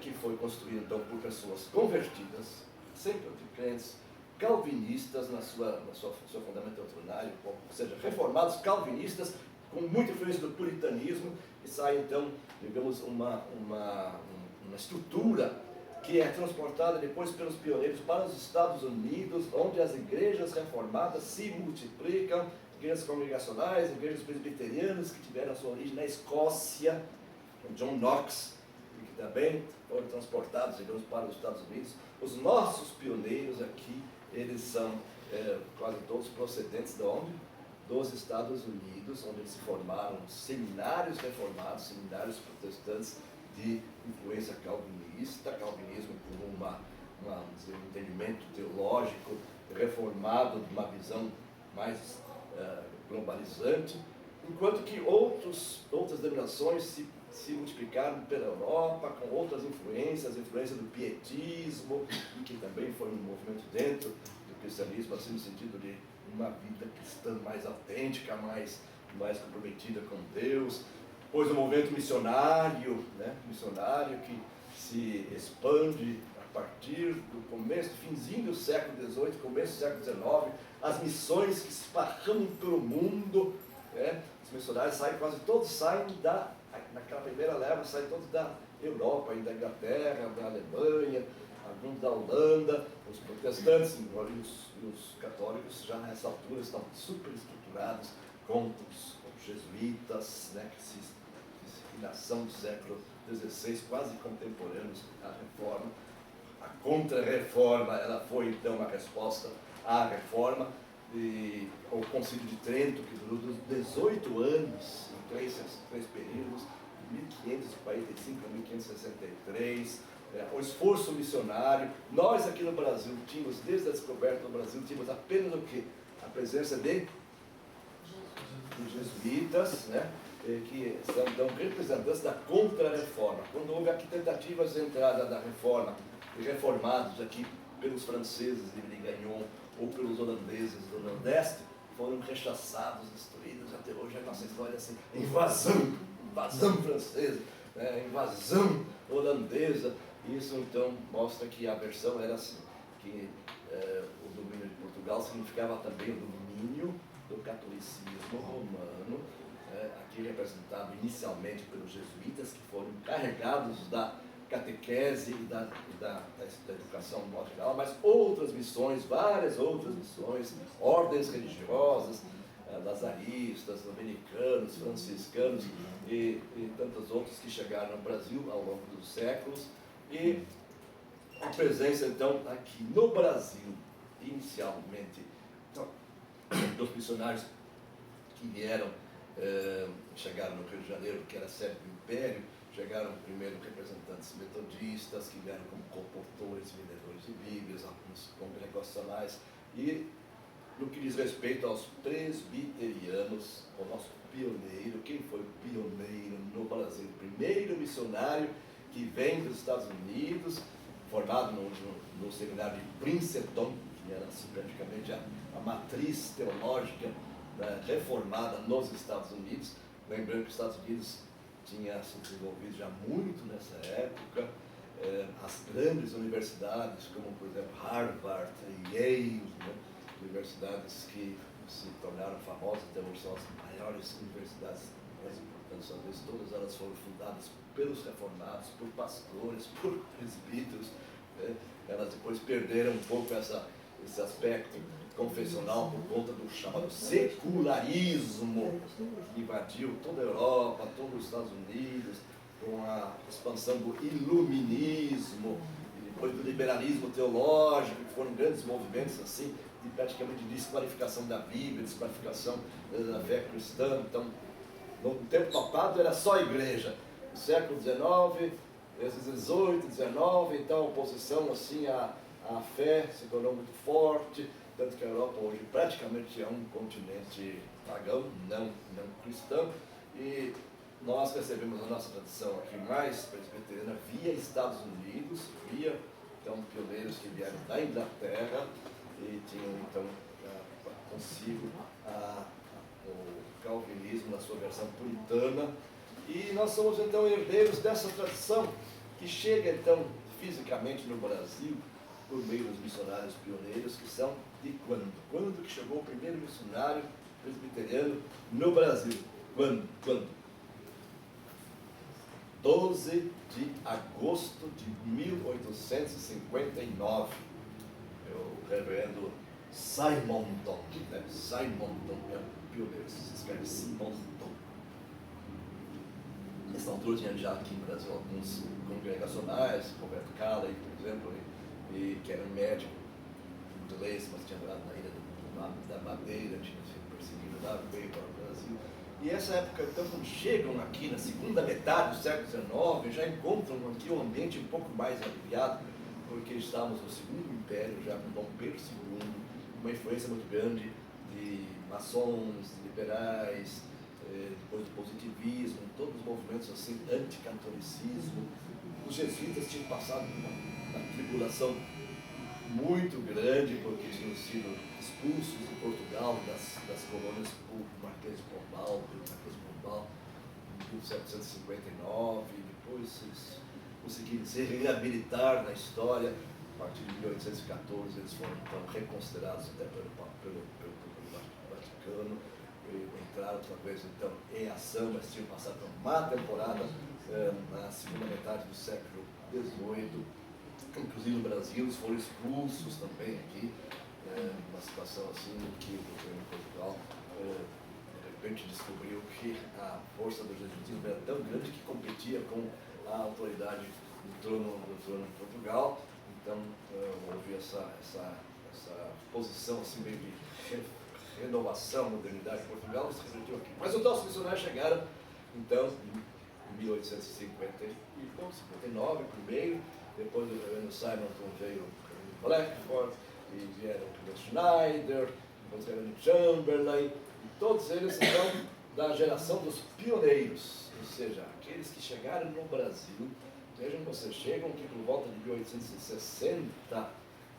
que foi construída, então, por pessoas convertidas, sempre crentes, calvinistas no seu fundamento doutrinário, ou seja, reformados calvinistas, com muita influência do puritanismo, e sai, então, digamos, uma estrutura que é transportada depois pelos pioneiros para os Estados Unidos, onde as igrejas reformadas se multiplicam, igrejas congregacionais, igrejas presbiterianas que tiveram a sua origem na Escócia, com John Knox, e que também foram transportados, digamos, para os Estados Unidos. Os nossos pioneiros aqui, eles são quase todos procedentes de onde? Dos Estados Unidos, onde eles se formaram seminários reformados, seminários protestantes de influência calvinista, calvinismo como um entendimento teológico reformado, de uma visão mais globalizante, enquanto que outras denominações se multiplicaram pela Europa com outras influências, a influência do pietismo, que também foi um movimento dentro do cristianismo, assim, no sentido de uma vida cristã mais autêntica, mais comprometida com Deus. Depois o movimento missionário, né? Missionário que se expande a partir do começo, finzinho do século XVIII, começo do século XIX, as missões que se esparramam pelo mundo, né? Os missionários quase todos saem naquela primeira leva, saem todos da Europa, da Inglaterra, da Alemanha, alguns da Holanda. Os protestantes e os católicos já nessa altura estão super estruturados com os jesuítas, né, que nascem do século XVI, quase contemporâneos à Reforma. A Contra-Reforma, ela foi então uma resposta à Reforma, e o Concílio de Trento, que durou 18 anos, em três períodos, de 1545 a 1563, o esforço missionário. Nós aqui no Brasil tínhamos, desde a descoberta do Brasil, tínhamos apenas o quê? A presença de jesuítas, né? Que são representantes da Contra-Reforma. Quando houve aqui tentativas de entrada da Reforma, e reformados aqui pelos franceses de Brigagnon ou pelos holandeses do Nordeste, foram rechaçados, destruídos. Até hoje a nossa história é assim: invasão francesa, invasão holandesa. Isso então mostra que a versão era assim, que o domínio de Portugal significava também o domínio do catolicismo romano, aqui representado inicialmente pelos jesuítas, que foram encarregados da catequese e da educação no modo geral, mas outras missões, várias outras missões, ordens religiosas, lazaristas, dominicanos, franciscanos e tantos outros que chegaram ao Brasil ao longo dos séculos. E a presença então aqui no Brasil, inicialmente, então, dos missionários que vieram, chegaram no Rio de Janeiro, que era a sede do Império. Chegaram primeiro representantes metodistas, que vieram como comportores, vendedores de Bíblias, alguns congregacionais. E no que diz respeito aos presbiterianos, o nosso pioneiro, quem foi o pioneiro no Brasil? O primeiro missionário que vem dos Estados Unidos, formado no seminário de Princeton, que era assim, praticamente a matriz teológica, né, reformada nos Estados Unidos. Lembrando que os Estados Unidos tinha se desenvolvido já muito nessa época, as grandes universidades, como por exemplo Harvard e Yale, né, universidades que se tornaram famosas, até hoje são as maiores universidades mais importantes, às vezes todas elas foram fundadas pelos reformados, por pastores, por presbíteros, né. Elas depois perderam um pouco esse aspecto confessional por conta do chamado secularismo, que invadiu toda a Europa, todos os Estados Unidos, com a expansão do iluminismo e depois do liberalismo teológico, que foram grandes movimentos assim, de praticamente desqualificação da Bíblia, desqualificação da fé cristã. Então, no tempo papado era só a igreja. No século XIX, XVIII, XIX, então a oposição assim à fé se tornou muito forte. Tanto que a Europa hoje praticamente é um continente pagão, não cristão, e nós recebemos a nossa tradição aqui mais presbiteriana via Estados Unidos, via então pioneiros que vieram da Inglaterra e tinham então consigo o calvinismo na sua versão puritana, e nós somos então herdeiros dessa tradição que chega então fisicamente no Brasil por meio dos missionários pioneiros, que são de quando? Quando que chegou o primeiro missionário presbiteriano no Brasil? Quando? 12 de agosto de 1859. O reverendo Simonton, né? Simonton é um pioneiro, se escreve Simonton. Nessa altura tinha já aqui no Brasil alguns congregacionais, Roberto Calley, por exemplo, que era um médico inglês, mas tinha morado na ilha da Madeira, tinha sido perseguido lá, veio para o Brasil. E essa época, então, quando chegam aqui na segunda metade do século XIX, já encontram aqui um ambiente um pouco mais aliviado, porque estávamos no Segundo Império, já com Dom Pedro II, uma influência muito grande de maçons, de liberais, depois do positivismo, todos os movimentos assim, anticatolicismo. Os jesuítas tinham passado por uma tribulação muito grande, porque tinham sido expulsos de Portugal, das colônias por Marquês de Pombal, em 1759, depois eles conseguiram se reabilitar na história. A partir de 1814 eles foram então reconsiderados até pelo Vaticano, e entraram outra vez então em ação, mas tinham passado por uma má temporada na segunda metade do século XVIII. Inclusive no Brasil, eles foram expulsos também aqui, uma situação assim que o governo de Portugal de repente descobriu que a força do jesuitismo era tão grande que competia com a autoridade do trono de Portugal. Então houve essa posição assim meio de renovação, modernidade de Portugal, se refletiu aqui. Mas os nossos missionários chegaram então em 1859 primeiro. Depois o reverendo Simonton veio o Blackford, e vieram o Schneider, depois vieram o Chamberlain, e todos eles são da geração dos pioneiros, ou seja, aqueles que chegaram no Brasil. Vejam, vocês chegam aqui por volta de 1860,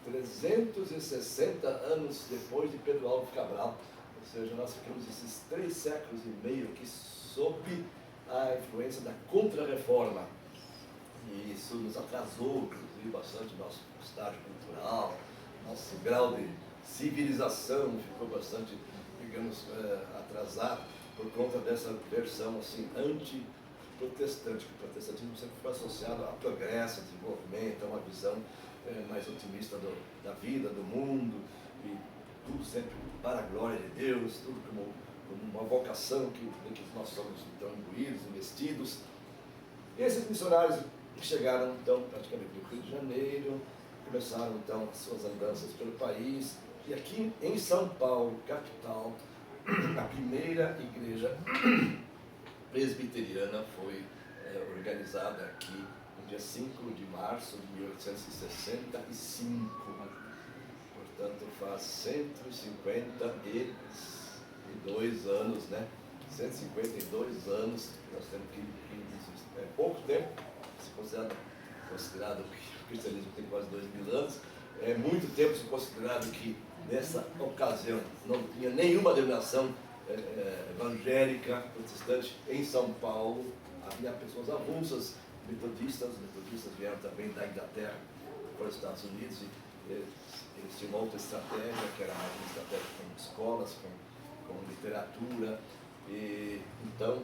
360 anos depois de Pedro Álvares Cabral, ou seja, nós ficamos esses 3 séculos e meio aqui sob a influência da Contra-Reforma. E isso nos atrasou, inclusive, bastante nosso estágio cultural, nosso grau de civilização ficou bastante, digamos, atrasado por conta dessa versão assim, anti-protestante, que o protestantismo sempre foi associado a progresso, desenvolvimento, a uma visão mais otimista da vida, do mundo, e tudo sempre para a glória de Deus, tudo como uma vocação que nós somos então imbuídos, investidos. E esses missionários que chegaram então praticamente no Rio de Janeiro, começaram então as suas andanças pelo país, e aqui em São Paulo, capital, a primeira igreja presbiteriana foi organizada aqui no dia 5 de março de 1865, portanto faz 152 anos, né? 152 anos que nós temos que existir. É pouco tempo, se considerado que o cristianismo tem quase 2000 anos, é muito tempo se considerado que nessa ocasião não tinha nenhuma denominação evangélica, protestante em São Paulo. Havia pessoas avulsas, metodistas. Os metodistas vieram também da Inglaterra para os Estados Unidos, e eles tinham uma outra estratégia, que era mais uma estratégia com escolas, com literatura. E então,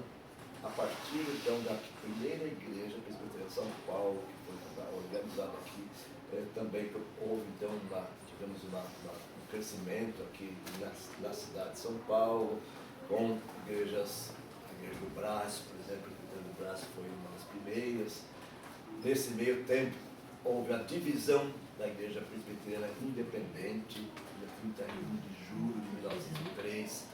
a partir então da primeira igreja presbiteriana de São Paulo, que foi organizada aqui, também houve então tivemos um crescimento aqui na cidade de São Paulo, com igrejas, a igreja do Brás, por exemplo, a igreja do Brás foi uma das primeiras. Nesse meio tempo, houve a divisão da igreja presbiteriana independente, dia 31 de julho de 1903,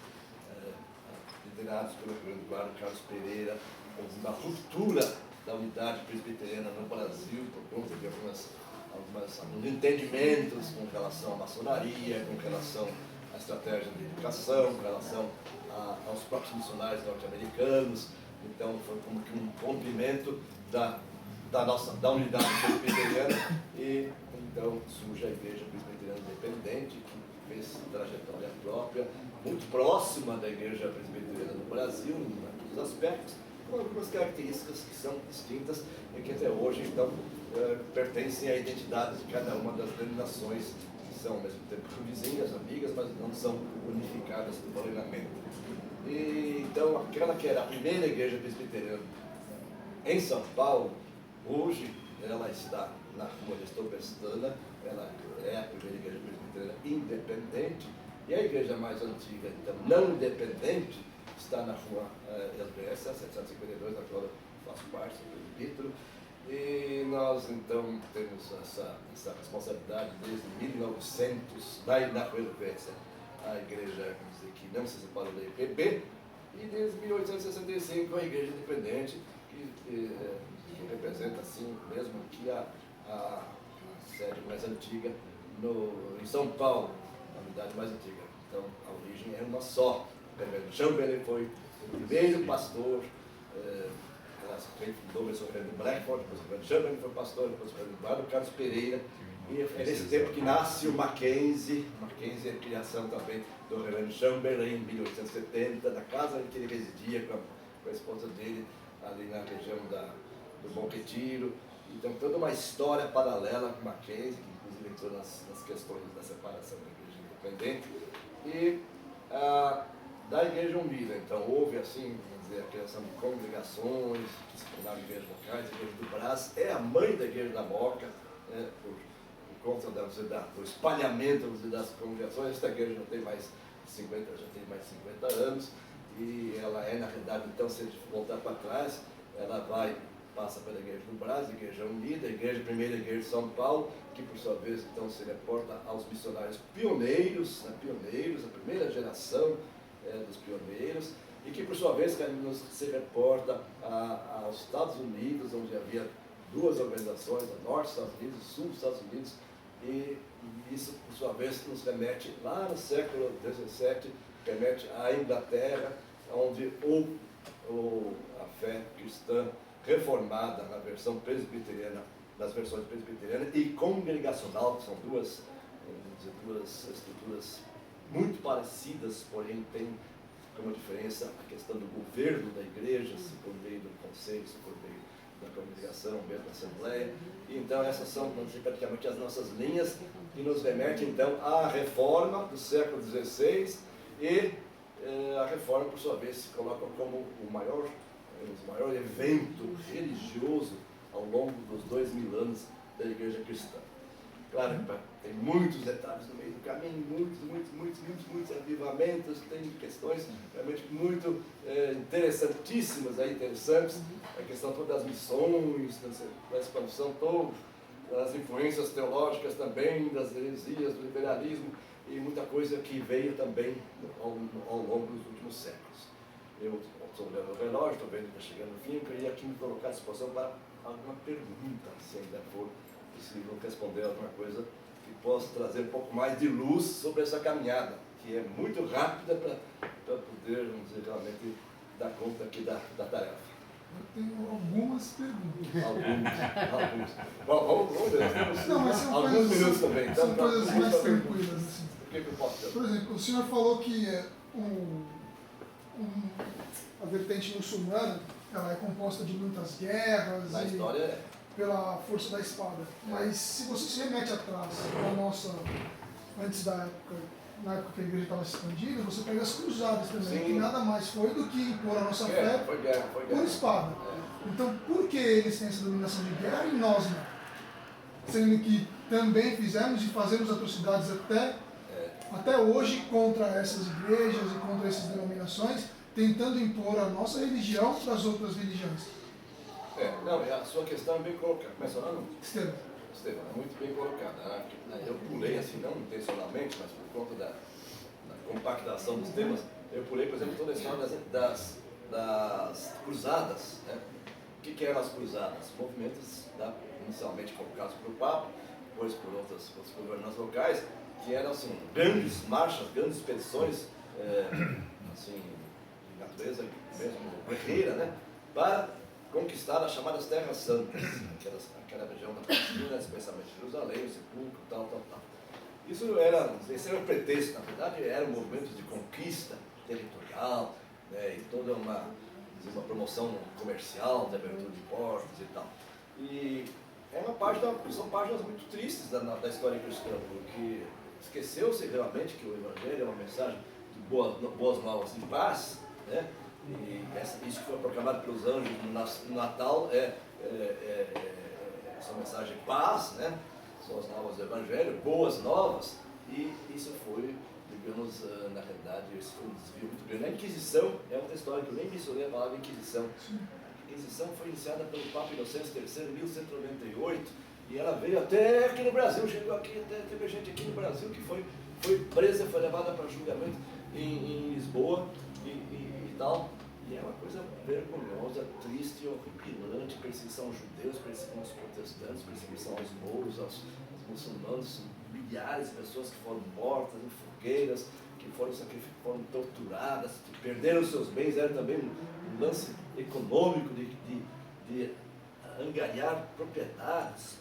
liderados pelo grande guarda Carlos Pereira. Houve uma ruptura da unidade presbiteriana no Brasil por conta de alguns entendimentos com relação à maçonaria, com relação à estratégia de educação, com relação aos próprios missionários norte-americanos. Então foi como que um rompimento da unidade presbiteriana, e então surge a igreja presbiteriana independente, que fez trajetória própria, muito próxima da igreja presbiteriana no Brasil, em muitos aspectos, com algumas características que são distintas e que até hoje então pertencem à identidade de cada uma das denominações, que são ao mesmo tempo vizinhas, amigas, mas não são unificadas plenamente. E então aquela que era a primeira igreja presbiteriana em São Paulo, hoje ela está na rua Nestor Pestana, ela é a primeira igreja presbiteriana independente, e a igreja mais antiga, então não independente, está na rua SBS, 752, da qual eu faço parte do presbítero. E nós então temos essa responsabilidade desde 1900, na rua SBS, a igreja que não se separou da IPB, e desde 1865 a igreja independente, que representa assim mesmo que a sede mais antiga em São Paulo, a unidade mais antiga. Então a origem é uma só, reverendo Chamberlain foi o primeiro pastor, quem fundou o reverendo Blackford, depois o reverendo Chamberlain foi pastor, depois o reverendo Eduardo Carlos Pereira, e é nesse tempo que nasce o Mackenzie é a criação também do reverendo Chamberlain, em 1870, na casa em que ele residia com a esposa dele, ali na região do Bom Retiro. Então, toda uma história paralela com Mackenzie, que inclusive entrou nas questões da separação da Igreja Independente, e da Igreja Unida. Então, houve, assim, vamos dizer, a criação de congregações que se tornaram igrejas locais. A Igreja do Brás é a mãe da Igreja da Moca, né, por conta do espalhamento das congregações. Esta igreja já tem mais de 50 anos, e ela é, na realidade, então, se a gente voltar para trás, ela passa pela Igreja do Brás, a Igreja Unida, a primeira Igreja de São Paulo, que por sua vez então se reporta aos missionários pioneiros, a primeira geração dos pioneiros, e que por sua vez se reporta aos Estados Unidos, onde havia duas organizações, a Norte dos Estados Unidos e o Sul dos Estados Unidos, e isso por sua vez nos remete lá no século XVII, remete à Inglaterra, onde a fé cristã reformada na versão presbiteriana, nas versões presbiteriana e congregacional, que são duas estruturas muito parecidas, porém tem como diferença a questão do governo da igreja, se por meio do conselho, se por meio da congregação, mesmo da assembleia. E então essas são praticamente as nossas linhas que nos remetem então à reforma do século XVI, e a reforma, por sua vez, se coloca como o maior evento religioso ao longo dos 2000 anos da Igreja Cristã. Claro, tem muitos detalhes no meio do caminho, muitos avivamentos, tem questões realmente muito interessantes, a questão toda das missões, da expansão toda, das influências teológicas também, das heresias, do liberalismo, e muita coisa que veio também ao longo dos últimos séculos. Eu estou olhando o relógio, estou vendo que está chegando no fim, eu queria aqui me colocar à disposição para alguma pergunta, se ainda for possível responder alguma coisa que possa trazer um pouco mais de luz sobre essa caminhada, que é muito rápida para poder, vamos dizer, realmente dar conta aqui da tarefa. Eu tenho algumas perguntas. Alguns. Bom, vamos ver, nós temos alguns minutos também. São coisas mais tranquilas. Assim. O que eu posso ter? Por exemplo, o senhor falou que a vertente muçulmana ela é composta de muitas guerras. Na história é. Pela força da espada. Mas se você se remete atrás, antes da época, na época que a igreja estava se expandindo, você pega as cruzadas também, que nada mais foi do que impor a nossa fé por espada. Então, por que eles têm essa dominação de guerra e nós não? Sendo que também fizemos e fazemos atrocidades até hoje contra essas igrejas e contra essas denominações, tentando impor a nossa religião para as outras religiões. Não, a sua questão é bem colocada. Começa lá, não? Estevão, é muito bem colocada. Eu pulei, assim, não intencionalmente, mas por conta da compactação dos temas, eu pulei, por exemplo, toda a história das cruzadas. Né? O que eram as cruzadas? Movimentos inicialmente colocados pelo Papa, depois por outros governantes locais, que eram assim, grandes marchas, grandes expedições, assim, de natureza mesmo guerreira, né? Para conquistar as chamadas Terras Santas, aquela região da Palestina, especialmente Jerusalém, o Sepulcro, tal. Esse era o pretexto, na verdade, era um movimento de conquista territorial, né, e toda uma promoção comercial, de abertura de portos e tal. E são páginas muito tristes da história cristã, porque esqueceu-se realmente que o Evangelho é uma mensagem de boas novas de paz, né? E isso que foi proclamado pelos anjos no Natal essa mensagem de paz, né? São as novas do Evangelho, boas novas, e isso foi, digamos, na realidade, isso foi um desvio muito grande. A Inquisição é outra história que eu nem mencionei a palavra Inquisição. A Inquisição foi iniciada pelo Papa Inocêncio III em 1198, e ela veio até aqui no Brasil, chegou aqui, até teve gente aqui no Brasil que foi presa, foi levada para julgamento em Lisboa e tal. E é uma coisa vergonhosa, triste e horripilante, perseguição aos judeus, perseguição aos protestantes, perseguição aos mouros, aos muçulmanos, milhares de pessoas que foram mortas em fogueiras, que foram sacrificadas, foram torturadas, que perderam seus bens, era também um lance econômico de angariar propriedades,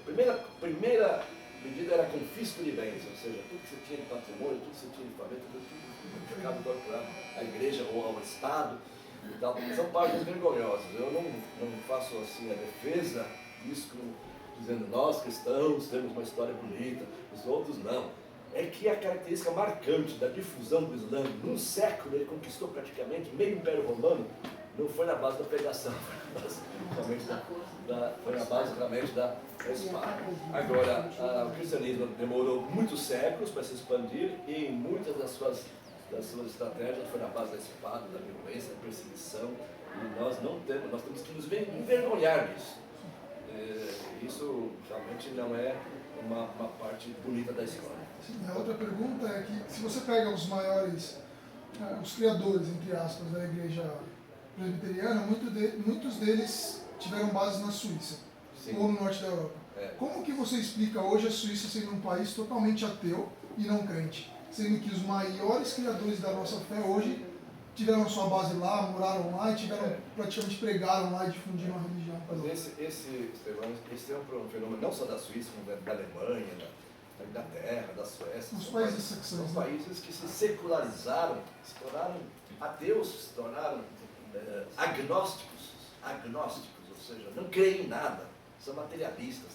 porque a primeira medida era confisco de bens, ou seja, tudo que você tinha de patrimônio, tudo que você tinha de família, tudo que ficava incorporado à igreja ou ao Estado. E tal. São páginas vergonhosas. Eu não faço assim a defesa disso, dizendo nós cristãos temos uma história bonita, os outros não. É que a característica marcante da difusão do Islã, num século ele conquistou praticamente meio Império Romano, não foi na base da pregação, foi na base realmente da espada. Agora, o cristianismo demorou muitos séculos para se expandir e muitas das suas estratégias foi na base da espada, da violência, da perseguição, e nós temos que nos envergonhar disso. Isso realmente não é uma parte bonita da história. Sim, a outra pergunta é que se você pega os maiores, os criadores, entre aspas, da igreja presbiteriana, muitos deles tiveram base na Suíça, sim, ou no norte da Europa. Como que você explica hoje a Suíça sendo um país totalmente ateu e não crente? Sendo que os maiores criadores da nossa fé hoje tiveram sua base lá, moraram lá e praticamente pregaram lá e difundiram a religião. Esse é um fenômeno não só da Suíça, como da Alemanha, da Inglaterra, da Suécia. São países que se secularizaram, se tornaram ateus, se tornaram agnósticos, ou seja, não creem em nada, são materialistas.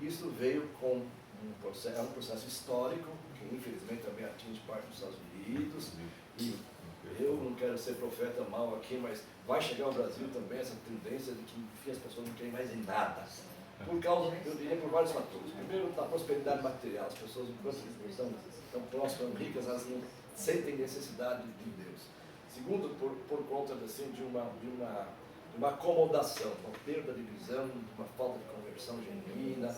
Isso veio com um processo histórico, que infelizmente também atinge parte dos Estados Unidos, e eu não quero ser profeta mal aqui, mas vai chegar ao Brasil também essa tendência de que as pessoas não creem mais em nada. Por causa, eu diria, por vários fatores. Primeiro, da prosperidade material. As pessoas, enquanto estão tão próximas, próximas, ricas, elas não sentem necessidade de Deus. Segundo, por conta assim, de uma acomodação, uma perda de visão, uma falta de conversão genuína.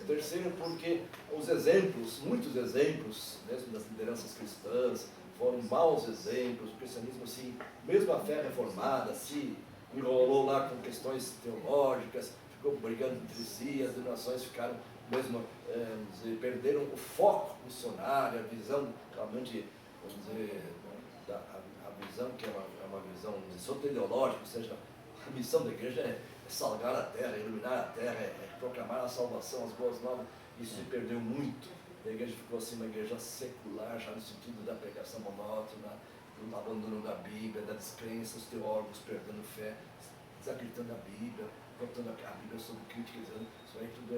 Terceiro, porque muitos exemplos, mesmo das lideranças cristãs, foram maus exemplos. O cristianismo, assim, mesmo a fé reformada, se enrolou lá com questões teológicas, ficou brigando entre si, as denominações ficaram mesmo, perderam o foco missionário, a visão realmente, vamos dizer, a visão que é uma visão soteriológica, ou seja, a missão da igreja é salgar a terra, iluminar a terra, é proclamar a salvação, as boas novas. Isso se perdeu muito. A igreja ficou assim uma igreja secular, já no sentido da pregação monótona, do abandono da Bíblia, da descrença, os teólogos perdendo fé, desacreditando a Bíblia, botando a Bíblia sob crítica, dizendo isso aí tudo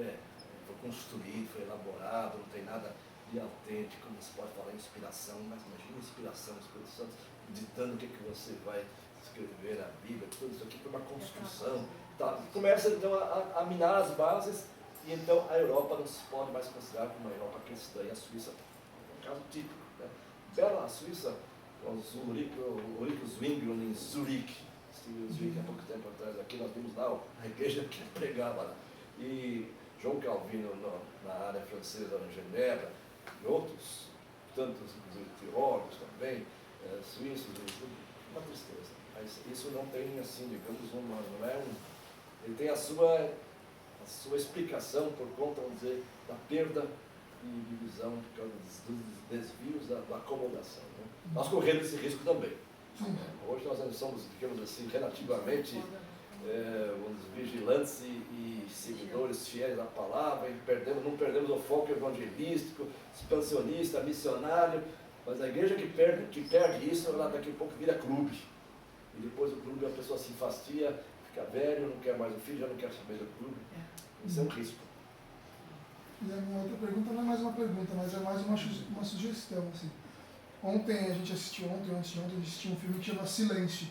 foi construído, foi elaborado, não tem nada de autêntico, não se pode falar em inspiração, mas imagina inspiração, Espírito Santo ditando o que você vai escrever na Bíblia, tudo isso aqui foi uma construção. Tá, começa então a minar as bases, e então a Europa não se pode mais considerar como uma Europa cristã, e a Suíça é um caso típico. Né? Bela a Suíça, o Ulrich Zwingli em Zurique, há pouco tempo atrás, aqui nós vimos lá a igreja que pregava lá. E João Calvino na área francesa, em Genebra, e outros, tantos teólogos também, suíços, uma tristeza. Mas isso não tem, assim, digamos, ele tem a sua explicação por conta, vamos dizer, da perda de visão, por causa dos desvios da acomodação. Né? Nós corremos esse risco também. Hoje nós somos, digamos assim, relativamente vigilantes e seguidores fiéis à palavra, e não perdemos o foco evangelístico, expansionista, missionário, mas a igreja que perde isso, ela daqui a pouco vira clube. E depois o clube, a pessoa se enfastia, fica velho, não quer mais o filho, já não quer saber do clube. Isso é um risco. E a minha outra pergunta não é mais uma pergunta, mas é mais uma sugestão. Assim. Ontem, antes de ontem, a gente assistiu um filme que chama Silêncio.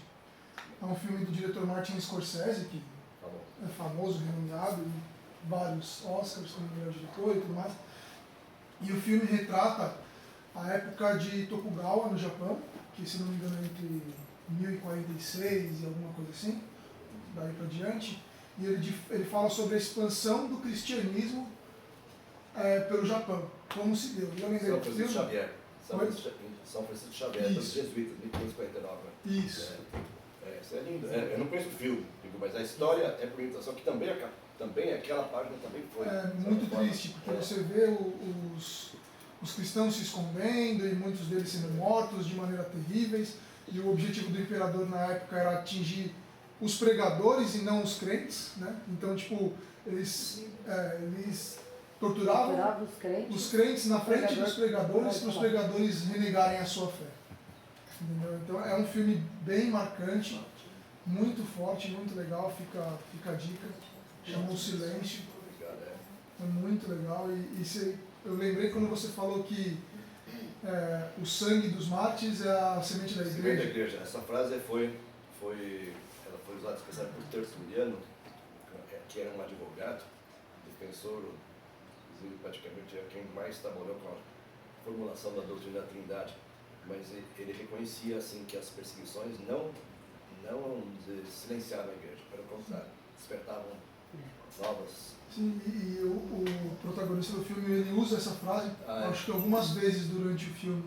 É um filme do diretor Martin Scorsese, que é famoso, renomeado, em vários Oscars como melhor diretor e tudo mais. E o filme retrata a época de Tokugawa, no Japão, que, se não me engano, é entre 1046 e alguma coisa assim, daí para diante. E ele fala sobre a expansão do cristianismo pelo Japão, como se deu. São Francisco Xavier. São Francisco Xavier, dos jesuítas, 1549. Isso. Isso é lindo. Eu não conheço o filme, mas a história é bonita. Só que também aquela página também foi. É muito triste, porque você vê os cristãos se escondendo e muitos deles sendo mortos de maneira terríveis. E o objetivo do imperador na época era atingir os pregadores e não os crentes, né? Então, tipo, eles torturavam os crentes na frente dos pregadores para os pregadores renegarem a sua fé. Entendeu? Então é um filme bem marcante, muito forte, muito legal, fica a dica. Chama O Silêncio. É muito legal. Eu lembrei quando você falou que o sangue dos mártires é a semente da Semente da igreja. igreja. Essa frase ela foi usada especialmente por Tertuliano, que era um advogado, defensor, inclusive praticamente é quem mais trabalhou com a formulação da doutrina da Trindade. Mas ele reconhecia assim que as perseguições não silenciaram a igreja, pelo contrário, despertavam novas. Sim, e o protagonista do filme ele usa essa frase, acho que algumas vezes durante o filme.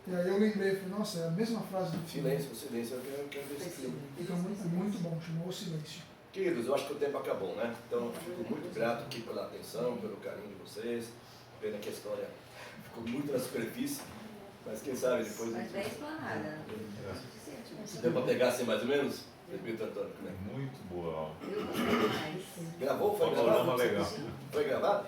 E aí eu lembrei, falei, nossa, é a mesma frase do filme. O silêncio é o que eu ver esse filme. Então muito bom, chamou O Silêncio. Queridos, eu acho que o tempo acabou, né? Então eu fico muito grato aqui pela atenção, pelo carinho de vocês. Pena que a história ficou muito na superfície, mas quem sabe depois. Mas bem explanada. Deu para pegar assim mais ou menos? Repito, Antônio, como é? Muito boa aula. Eu gostei demais. Gravou? Foi Panorama gravado? legal. Foi gravado?